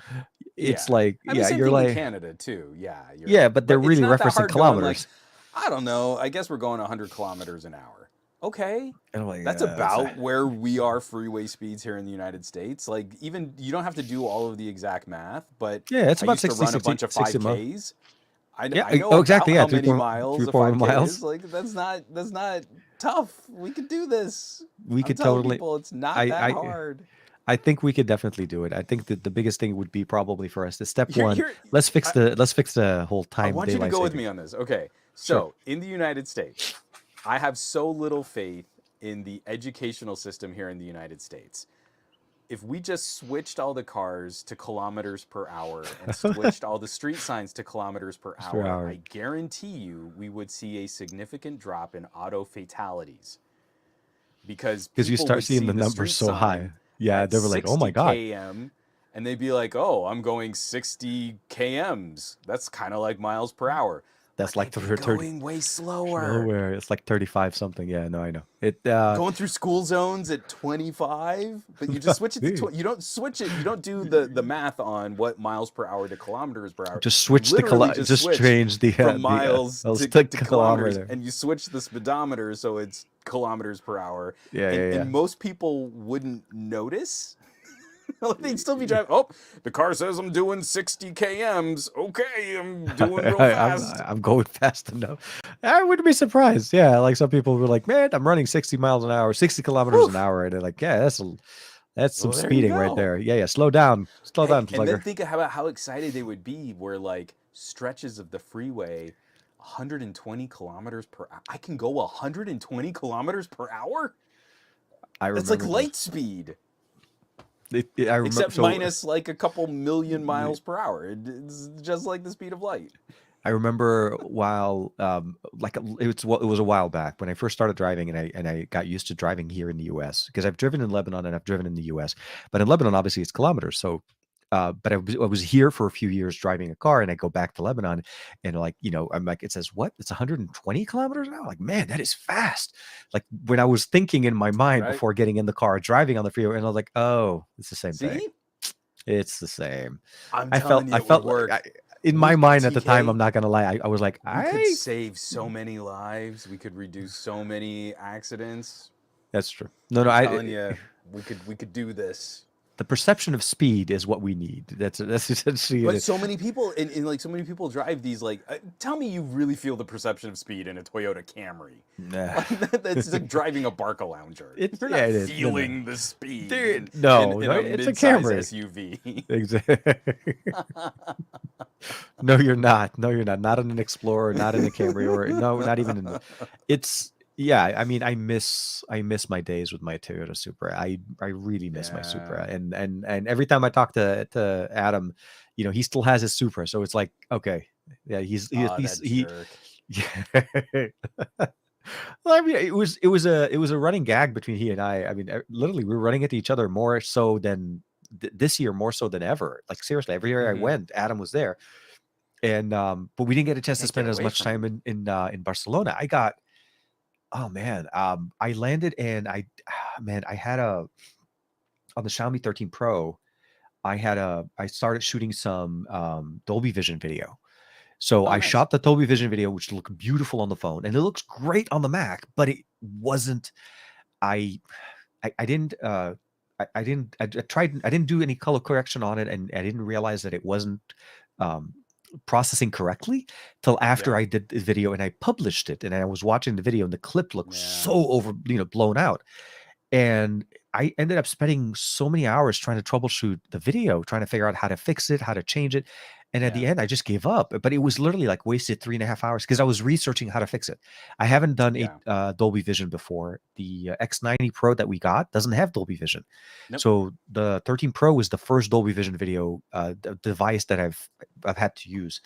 it's Yeah. like, I mean, yeah, same you're thing with like, Canada too. Yeah, you're yeah, right. but they're But it's really not that referencing hard going like, kilometers. I don't know. I guess we're going 100 kilometers an hour. Okay. And I'm like, That's yeah, that's about where we are freeway speeds here in the United States. Like, even you don't have to do all of the exact math, but yeah, it's I about used to 60, run a 60, bunch of 60 miles. 5Ks. Yeah. I know Oh, exactly. about Yeah. how many miles Three, a 4 5K miles. is. Like, that's not tough. We could do this. We I'm could telling totally. people it's not I, that I, hard. I think we could definitely do it. I think that the biggest thing would be probably for us to step Here, one. here. Let's fix the whole I time want you to daylight go with saving. me on this. Okay. Sure. So, in the United States, I have so little faith in the educational system here in the United States. If we just switched all the cars to kilometers per hour and switched all the street signs to kilometers per Per hour, hour. I guarantee you we would see a significant drop in auto fatalities because Because you people start would seeing see the the numbers street so sign high. Yeah, at they were like, "Oh my 60 god, km and they'd be like, "Oh, I'm going 60 kms. That's kind of like miles per hour." that's But like they'd the be 30 going way slower. nowhere. It's like 35 something." Yeah, no, I know it. Going through school zones at 25, but you just switch it to you don't switch it, you don't do the math on what miles per hour to kilometers per hour. just You switch literally just just switch change the from miles those to kilometers, kilometer. and you switch the speedometer so it's kilometers per hour, Yeah, yeah, yeah. and most people wouldn't notice. Like, they'd still be driving. Oh, the car says I'm doing 60 kms. Okay, I'm doing real fast. I'm going fast enough. I wouldn't be surprised. Yeah, like some people were like, "Man, I'm running 60 miles an hour, 60 kilometers Whew. an hour," and they're like, "Yeah, that's some Well, there you speeding right go. there. Yeah, yeah, slow Hey, down, and then slugger." think about how excited they would be where like stretches of the freeway 120 kilometers per hour. I can go 120 kilometers per hour? I That's like remember those. light speed, I remember except so. minus like a couple million miles per hour. It's just like the speed of light. I remember while like it was a while back when I first started driving and I got used to driving here in the US because I've driven in Lebanon and I've driven in the US. But in Lebanon obviously it's kilometers. So but I was here for a few years driving a car and I go back to Lebanon and like, I'm like, it says what? It's 120 kilometers an hour. Like, man, that is fast. Like when I was thinking in my mind Right? before getting in the car, driving on the freeway, and I was like, oh, it's the same thing. See? It's the same. I'm I telling felt you, I it would felt like work. in my We mind at the time, I'm TK, not gonna lie, I was like, we could I save so many lives. We could reduce so many accidents. that's true. No, no, I'm I telling you, we could do this. the perception of speed is what we need. That's essentially But it. so many people, and like so many people drive these. Like, tell me you really feel the perception of speed in a Toyota Camry. Nah. Like that's like driving a Barca Lounger. It's You're yeah, not it is. No, no. feeling the speed Dude, in, no, in no, a it's a mid-size Camry. SUV. Exactly. No, you're not. No, you're not. Not in an Explorer, not in a Camry, or no, not even in. It's yeah. I mean, I miss my days with my Toyota Supra. I really miss my Yeah. Supra, and every time I talk to Adam, he still has his Supra, so it's like okay, yeah, Oh, he's that he. jerk. Yeah. Well, I mean, it was a running gag between he and I. I mean, literally, we were running into each other more so than this year, more so than ever. Like seriously, every year I Hmm. went, Adam was there, and but we didn't get a chance to Can't get spend as away much from time him. in Barcelona. Oh man, I landed and man, I had on the Xiaomi 13 Pro, I started shooting some Dolby Vision video. So Oh, I nice. shot the Dolby Vision video, which looked beautiful on the phone, and it looks great on the Mac, but it wasn't. I I didn't. I didn't. I tried. I didn't do any color correction on it, and I didn't realize that it wasn't um, processing correctly till after Yeah. I did the video and I published it. And I was watching the video, and the clip looked Yeah. so blown out. And I ended up spending so many hours trying to troubleshoot the video, trying to figure out how to fix it, how to change it. And at Yeah. the end, I just gave up. But it was literally like wasted 3.5 hours because I was researching how to fix it. I haven't done a Yeah. Dolby Vision before. The X90 Pro that we got doesn't have Dolby Vision. Nope. So the 13 Pro was the first Dolby Vision video device that I've had to use.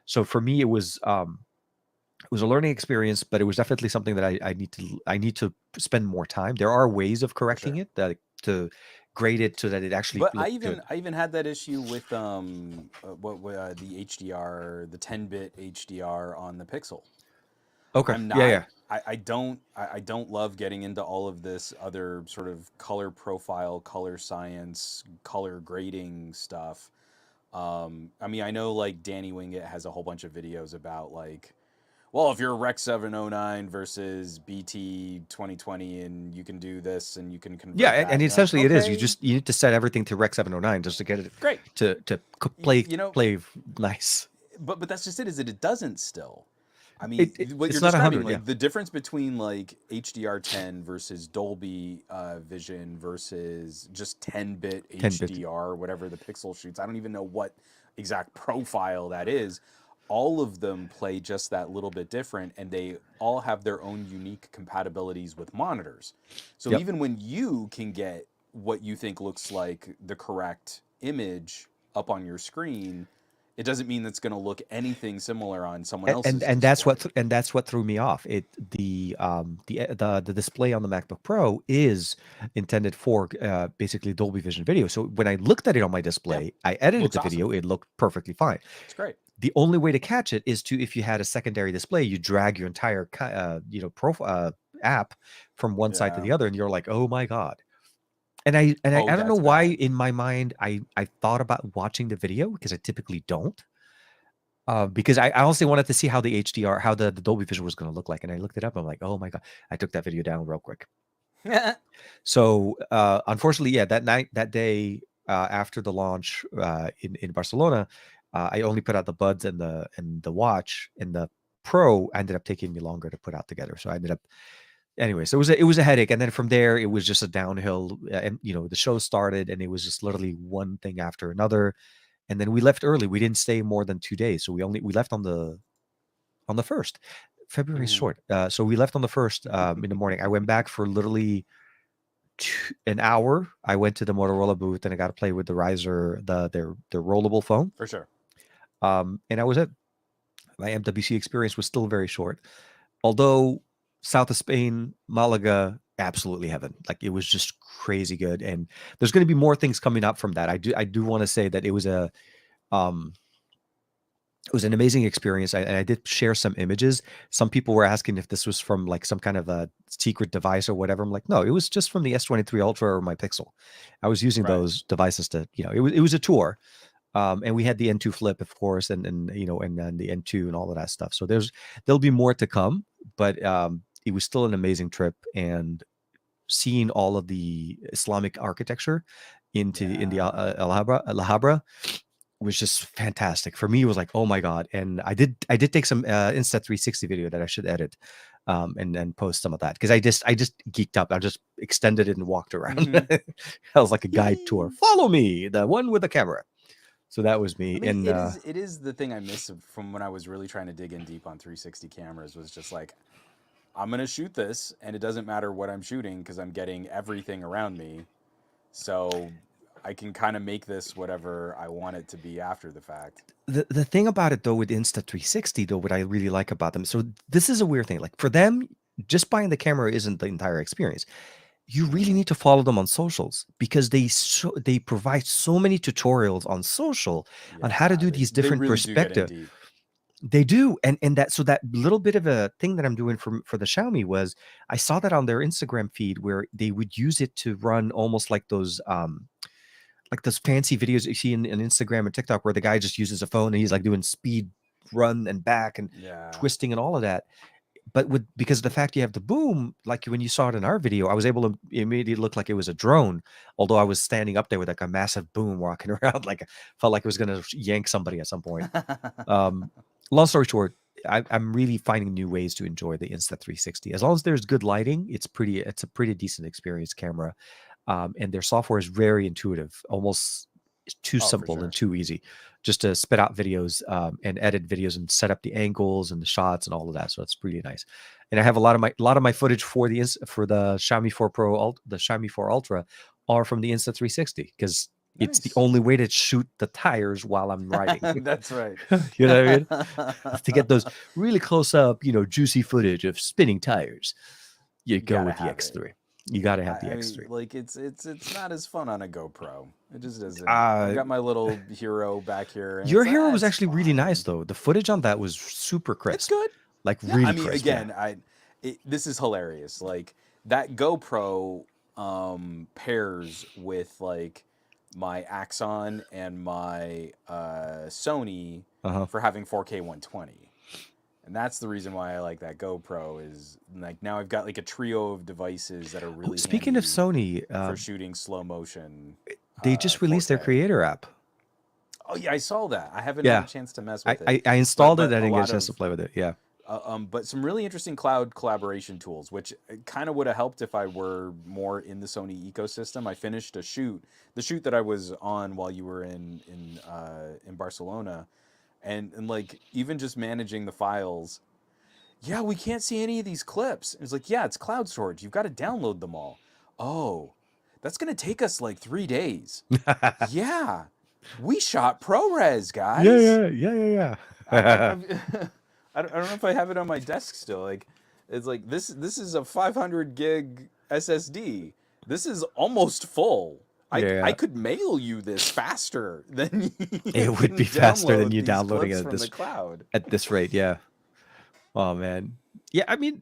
So for me, it was a learning experience, but it was definitely something that I need to spend more time. There are ways of For correcting sure. it that to grade it so that it actually But looked good. I even had that issue with the HDR, the 10-bit HDR on the Pixel. Okay. I'm Yeah, not yeah. I don't love getting into all of this other sort of color profile, color science, color grading stuff. I mean, I know like Danny Wingett has a whole bunch of videos about like, well, if you're Rec 709 versus BT 2020 and you can do this and you can Yeah, convert that, and and you're like, essentially it is. okay, You need to set everything to Rec 709 just to get it great. to play You know, nice. but that's just it, is that it doesn't still. I mean, what you're It's not describing, 100, yeah. like the difference between like HDR10 versus Dolby Vision versus just 10-bit 10-bit. HDR, whatever the Pixel shoots. I don't even know what exact profile that is. All of them play just that little bit different, and they all have their own unique compatibilities with monitors. So Yep. even when you can get what you think looks like the correct image up on your screen, it doesn't mean that's going to look anything similar on someone else's And that's display. what threw me off. The display on the MacBook Pro is intended for basically Dolby Vision video. So when I looked at it on my Yeah, display, I edited looks the awesome. video. It looked perfectly fine. It's great. The only way to catch it is to, if you had a secondary display, you drag your entire profile app from one side to Yeah. the other, and you're like, oh my god. Oh, I don't know that's why bad. in my mind I thought about watching the video because I typically don't. Because I honestly wanted to see how the HDR, how the Dolby Vision was going to look like, and I looked it up. I'm like, oh my god! I took that video down real quick. So unfortunately, yeah, that day after the launch in Barcelona, I only put out the buds and the watch, and the Pro ended up taking me longer to put out together. So I ended up anyway. So it was a headache, and then from there it was just a downhill. And the show started, and it was just literally one thing after another. And then we left early. We didn't stay more than 2 days, so we left on the first. February is Hmm. short, so we left on the first in the morning. I went back for literally an hour. I went to the Motorola booth and I got to play with the riser, their rollable phone. For sure. And I was at my MWC experience was still very short. Although south of Spain, Malaga, absolutely heaven. Like it was just crazy good. And there's going to be more things coming up from that. I do want to say that um it was an amazing experience. And I did share some images. Some people were asking if this was from like some kind of a secret device or whatever. I'm like, no, it was just from the S23 Ultra or my Pixel. I was using Right. those devices to, it was a tour. And we had the N2 Flip, of course, and then the N2 and all of that stuff. So there'll be more to come, but it was still an amazing trip, and seeing all of the Islamic architecture in the Yeah. Alhambra was just fantastic. For me, it was like, oh my god! And I did take some Insta360 video that I should edit, and post some of that because I just geeked up. I just extended it and walked around. Hmm. I was like a guide tour. Follow me, the one with the camera. So that was I me. mean, And it is the thing I miss from when I was really trying to dig in deep on 360 cameras, was just like, I'm gonna shoot this, and it doesn't matter what I'm shooting because I'm getting everything around me. So I can kind of make this whatever I want it to be after the fact. the thing about it though with Insta360 though, what I really like about them. So this is a weird thing. Like for them, just buying the camera isn't the entire experience. You really need to follow them on socials because they provide so many tutorials on social on how to Yeah, do these they different really do get in perspective. deep. They do, and that so that little bit of a thing that I'm doing for the Xiaomi was I saw that on their Instagram feed where they would use it to run almost like those fancy videos you see in Instagram and TikTok where the guy just uses a phone and he's like doing speed run and back and Yeah. twisting and all of that. But because of the fact you have the boom, like when you saw it in our video, I was able to immediately look like it was a drone, although I was standing up there with like a massive boom walking around, like felt like it was going to yank somebody at some point. Um, Long story short, I'm really finding new ways to enjoy the Insta360. As long as there's good lighting, it's a pretty decent experience camera. And their software is very intuitive, almost It's too Oh, for simple and sure. too easy just to spit out videos and edit videos and set up the angles and the shots and all of that. So it's pretty nice. And I have a lot of my footage for for the Xiaomi 4 Pro, the Xiaomi 4 Ultra are from the Insta360 because it's the Nice. only way to shoot the tires while I'm riding. That's right. You know what I mean? To get those really close up, juicy footage of spinning tires, you You go gotta with the have it. X3. You got to have the I mean, X3. like it's not as fun on a GoPro. It just isn't. I've Uh, got my little hero back here, and your it's like, hero was it's actually really nice fine. though. The footage on that was super It's crisp, good. like Yeah, I really mean, crisp. Yeah. again, this is hilarious. Like that GoPro pairs with like my Axon and my Sony Uh huh. for having 4K 120. And that's the reason why I like that GoPro is like now I've got like a trio of devices that are Oh, really speaking of handy Sony, for shooting slow motion they just released their 4K. Creator app. Oh yeah, I saw that. I haven't had a Yeah, chance to mess I, with it, I, I installed it. but I a didn't get a lot chance to of play with it. Yeah. but some really interesting cloud collaboration tools, which kind of would have helped if I were more in the Sony ecosystem. I finished the shoot that I was on while you were in Barcelona, and like even just managing the files. Yeah, we can't see any of these clips. It's like, yeah, it's cloud storage. You've got to download them all. Oh, that's gonna take us like 3 days. Yeah, we shot ProRes, Yeah, guys. yeah, yeah, yeah, I, yeah. I don't know if I have it on my desk still. Like, it's like this is a 500 gig SSD. This is almost full. I Yeah, could mail you this faster than you it would be can faster than download you these downloading it clips from the cloud. at this rate. Yeah. Oh man. Yeah, I mean,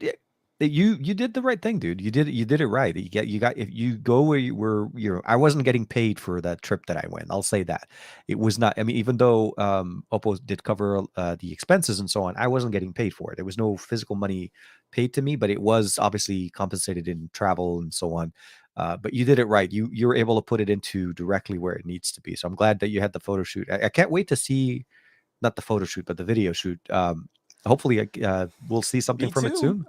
you did the right thing, dude. You did it right. You got if you go where you were, I wasn't getting paid for that trip that I went. I'll say that. It was not. I mean, even though Oppo did cover the expenses and so on, I wasn't getting paid for it. There was no physical money paid to me, but it was obviously compensated in travel and so on. But you did it right. You were able to put it into directly where it needs to be. So I'm glad that you had the photo shoot. I can't wait to see not the photo shoot, but the video shoot. Hopefully, we'll see something Me from it too. soon.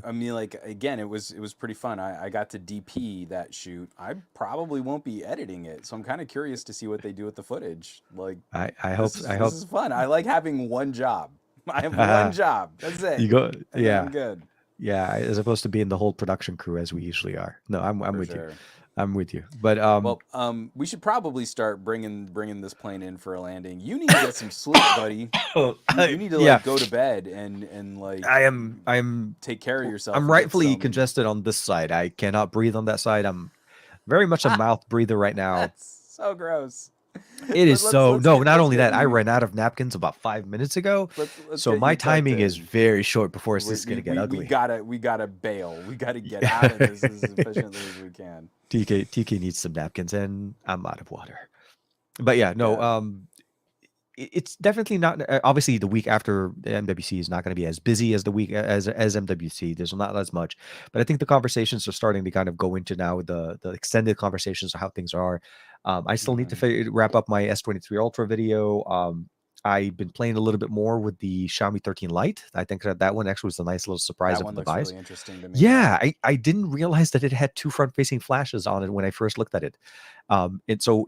I mean, like again, it was pretty fun. I got to DP that shoot. I probably won't be editing it, so I'm kind of curious to see what they do with the footage. Like I hope this is I this hope is fun. I like having one job. I have one job. That's you it, go. and then Yeah, I'm good yeah. As opposed to being the whole production crew as we usually are. No, I'm for with you. sure. I'm with you. But Well, we should probably start bringing this plane in for a landing. You need to get some sleep, buddy. You need to yeah, like go to bed and like I'm take care of yourself I'm and get rightfully some. congested on this side. I cannot breathe on that side. I'm very much a mouth breather right now. That's so gross. It is so Let's no, get not let's only get that, I you ran out of napkins about 5 minutes ago. let's So get my you tucked timing is in. very short before it's We just gonna we, get we, we ugly. gotta we gotta bail. We gotta get out of this as efficiently as we can. TK needs some napkins and I'm out of water. But yeah, no, Yeah. it's definitely not obviously the week after the MWC is not going to be as busy as the week as MWC. There's not as much, but I think the conversations are starting to kind of go into now the extended conversations of how things are. I still need to Hmm. wrap up my S23 Ultra video. I've been playing a little bit more with the Xiaomi 13 Lite. I think that one actually was a nice little surprise That of a one looks device. really interesting to me. Yeah. Yeah, I didn't realize that it had two front-facing flashes on it when I first looked at it. And so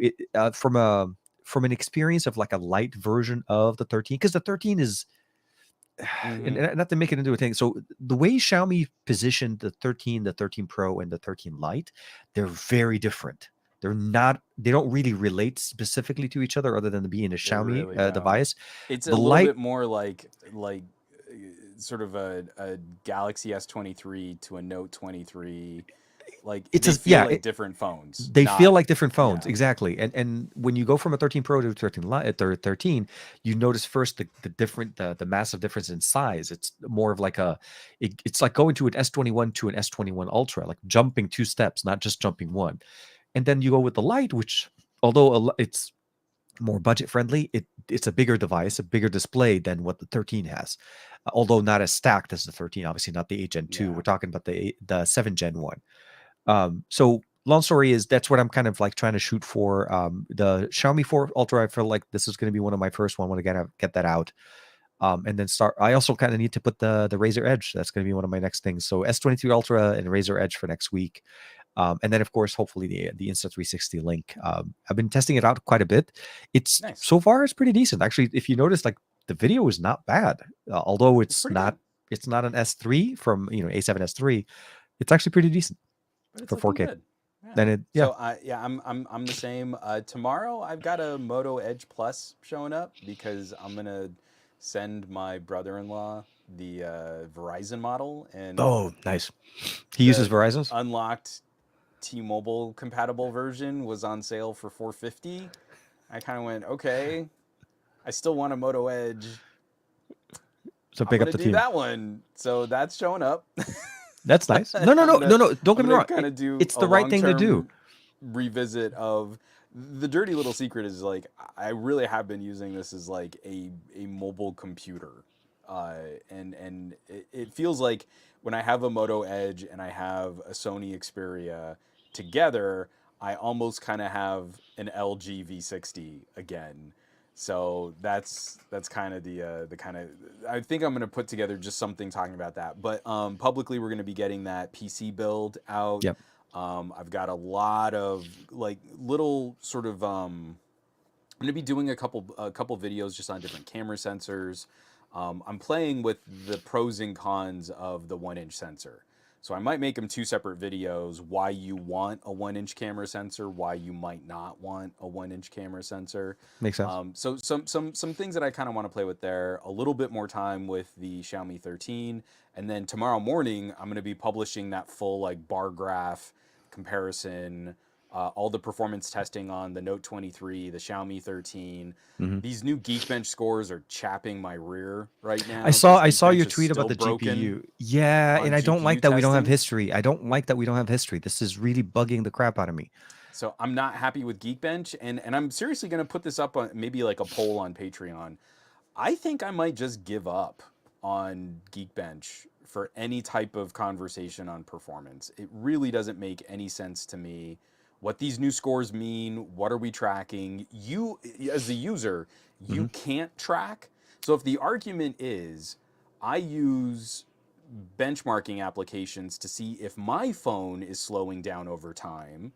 from an experience of like a light version of the 13, because the 13 is Hmm. and not to make it into a thing. So the way Xiaomi positioned the 13, the 13 Pro, and the 13 Lite, they're very different. They don't really relate specifically to each other other than to being a They Xiaomi really don't. device. It's a The little Lite, bit more like uh, sort of a Galaxy S23 to a Note 23. Like it's they a feel yeah, like different phones, they feel not like different phones, yeah. exactly. And when you go from a 13 Pro to a 13 Lite, 13, you notice first the massive difference in size. It's more of like it's like going to an S21 to an S21 Ultra, like jumping two steps, not just jumping one. And then you go with the Lite, which although it's more budget friendly, it's a bigger device, a bigger display than what the 13 has. Although not as stacked as the 13, obviously not the 8 Gen 2. Yeah. We're talking about the 7 Gen 1. So long story is that's what I'm kind of like trying to shoot for. The Xiaomi 4 Ultra, I feel like this is going to be one of my first one when I get that out. And then start. I also kind of need to put the Razer Edge. That's going to be one of my next things. So S23 Ultra and Razer Edge for next week. And then, of course, hopefully the Insta360 Link. I've been testing it out quite a bit. It's Nice. so far it's pretty decent. Actually, if you notice, like the video is not bad, although It's pretty good. it's not an S3 from A7S3. It's actually pretty decent But it's for looking 4K. good. Yeah. Then it So I'm the same. Tomorrow I've got a Moto Edge Plus showing up because I'm gonna send my brother-in-law the Verizon model, and oh, nice. He uses the Verizon's. unlocked T-Mobile compatible version was on sale for $450. I kind of went, okay, I still want a Moto Edge. So I'm pick up gonna the do team. that one. So that's showing up. That's nice. No, no, I'm no, gonna no, no. Don't I'm get me gonna wrong. kind of do It's a the right thing to do. long-term revisit of the dirty little secret is like I really have been using this as like a mobile computer, and it feels like when I have a Moto Edge and I have a Sony Xperia together, I almost kind of have an LG V60 again. So that's kind of the kind of I think I'm gonna put together just something talking about that. But publicly we're gonna be getting that PC build out. Yep. I've got a lot of like little sort of I'm gonna be doing a couple videos just on different camera sensors. I'm playing with the pros and cons of the 1 inch sensor. So I might make them two separate videos, why you want a 1 inch camera sensor, why you might not want a 1 inch camera sensor. Makes sense. So some things that I kind of want to play with there, a little bit more time with the Xiaomi 13. And then tomorrow morning, I'm going to be publishing that full like bar graph comparison, all the performance testing on the Note 23, the Xiaomi 13. Hmm. These new Geekbench scores are chapping my rear right now I saw because I saw your Geekbench is tweet about still the broken GPU. Yeah, on and I don't like GPU that we don't have testing. history. I don't like that we don't have history. This is really bugging the crap out of me. So I'm not happy with Geekbench, and I'm seriously going to put this up on maybe like a poll on Patreon. I think I might just give up on Geekbench for any type of conversation on performance. It really doesn't make any sense to me what these new scores mean. What are we tracking? You, as a user, you Hmm. can't track. So if the argument is I use benchmarking applications to see if my phone is slowing down over time,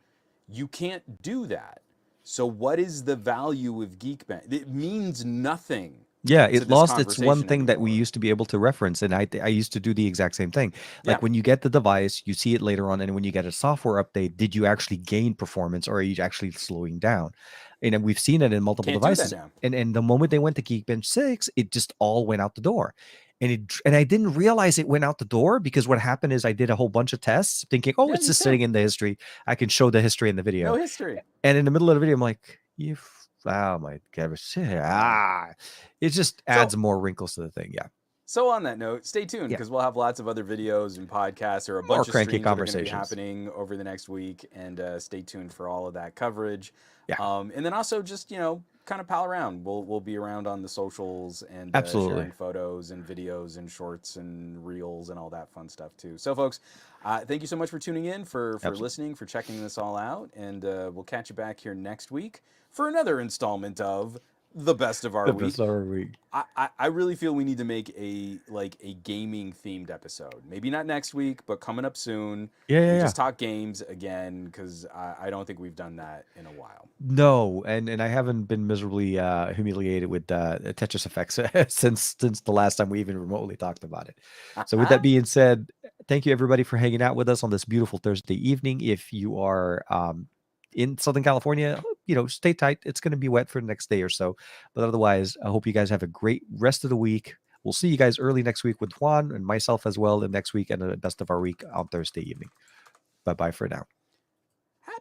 you can't do that. So what is the value of Geekbench? It means nothing Yeah, to it this lost its one conversation thing that we anymore. used to be able to reference, and I used to do the exact same thing. Yeah, Like when you get the device, you see it later on, and when you get a software update, did you actually gain performance, or are you actually slowing down? And then we've seen it in multiple can't do that devices. now. And the moment they went to Geekbench 6, it just all went out the door. And I didn't realize it went out the door because what happened is I did a whole bunch of tests thinking, oh, Yeah, it's me just sitting too. in the history. I can show the history in the No video. history. And in the middle of the video, I'm like, oh my god, Yeah. it just adds So more wrinkles to the thing. Yeah, so on that note, stay tuned yeah, because we'll have lots of other videos and podcasts or a more bunch of cranky streams that are going to be conversations. happening over the next week. And stay tuned for all of that coverage. Yeah, And then also just kind of pal around. We'll be around on the socials and absolutely, sharing photos and videos and shorts and reels and all that fun stuff too. So folks, thank you so much for tuning in, for absolutely. listening, for checking this all out, and we'll catch you back here next week for another installment of the best of our The week. bizarre week. I really feel we need to make a gaming themed episode. Maybe not next week, but coming up soon. Yeah, yeah, We yeah. just talk games again because I don't think we've done that in a while. No, and I haven't been miserably humiliated with Tetris effects since the last time we even remotely talked about it. So with that being said, thank you everybody for hanging out with us on this beautiful Thursday evening. If you are in Southern California, stay tight. It's going to be wet for the next day or so, but otherwise, I hope you guys have a great rest of the week. We'll see you guys early next week with Juan and myself as well, and next week and the best of our week on Thursday evening. Bye bye for now.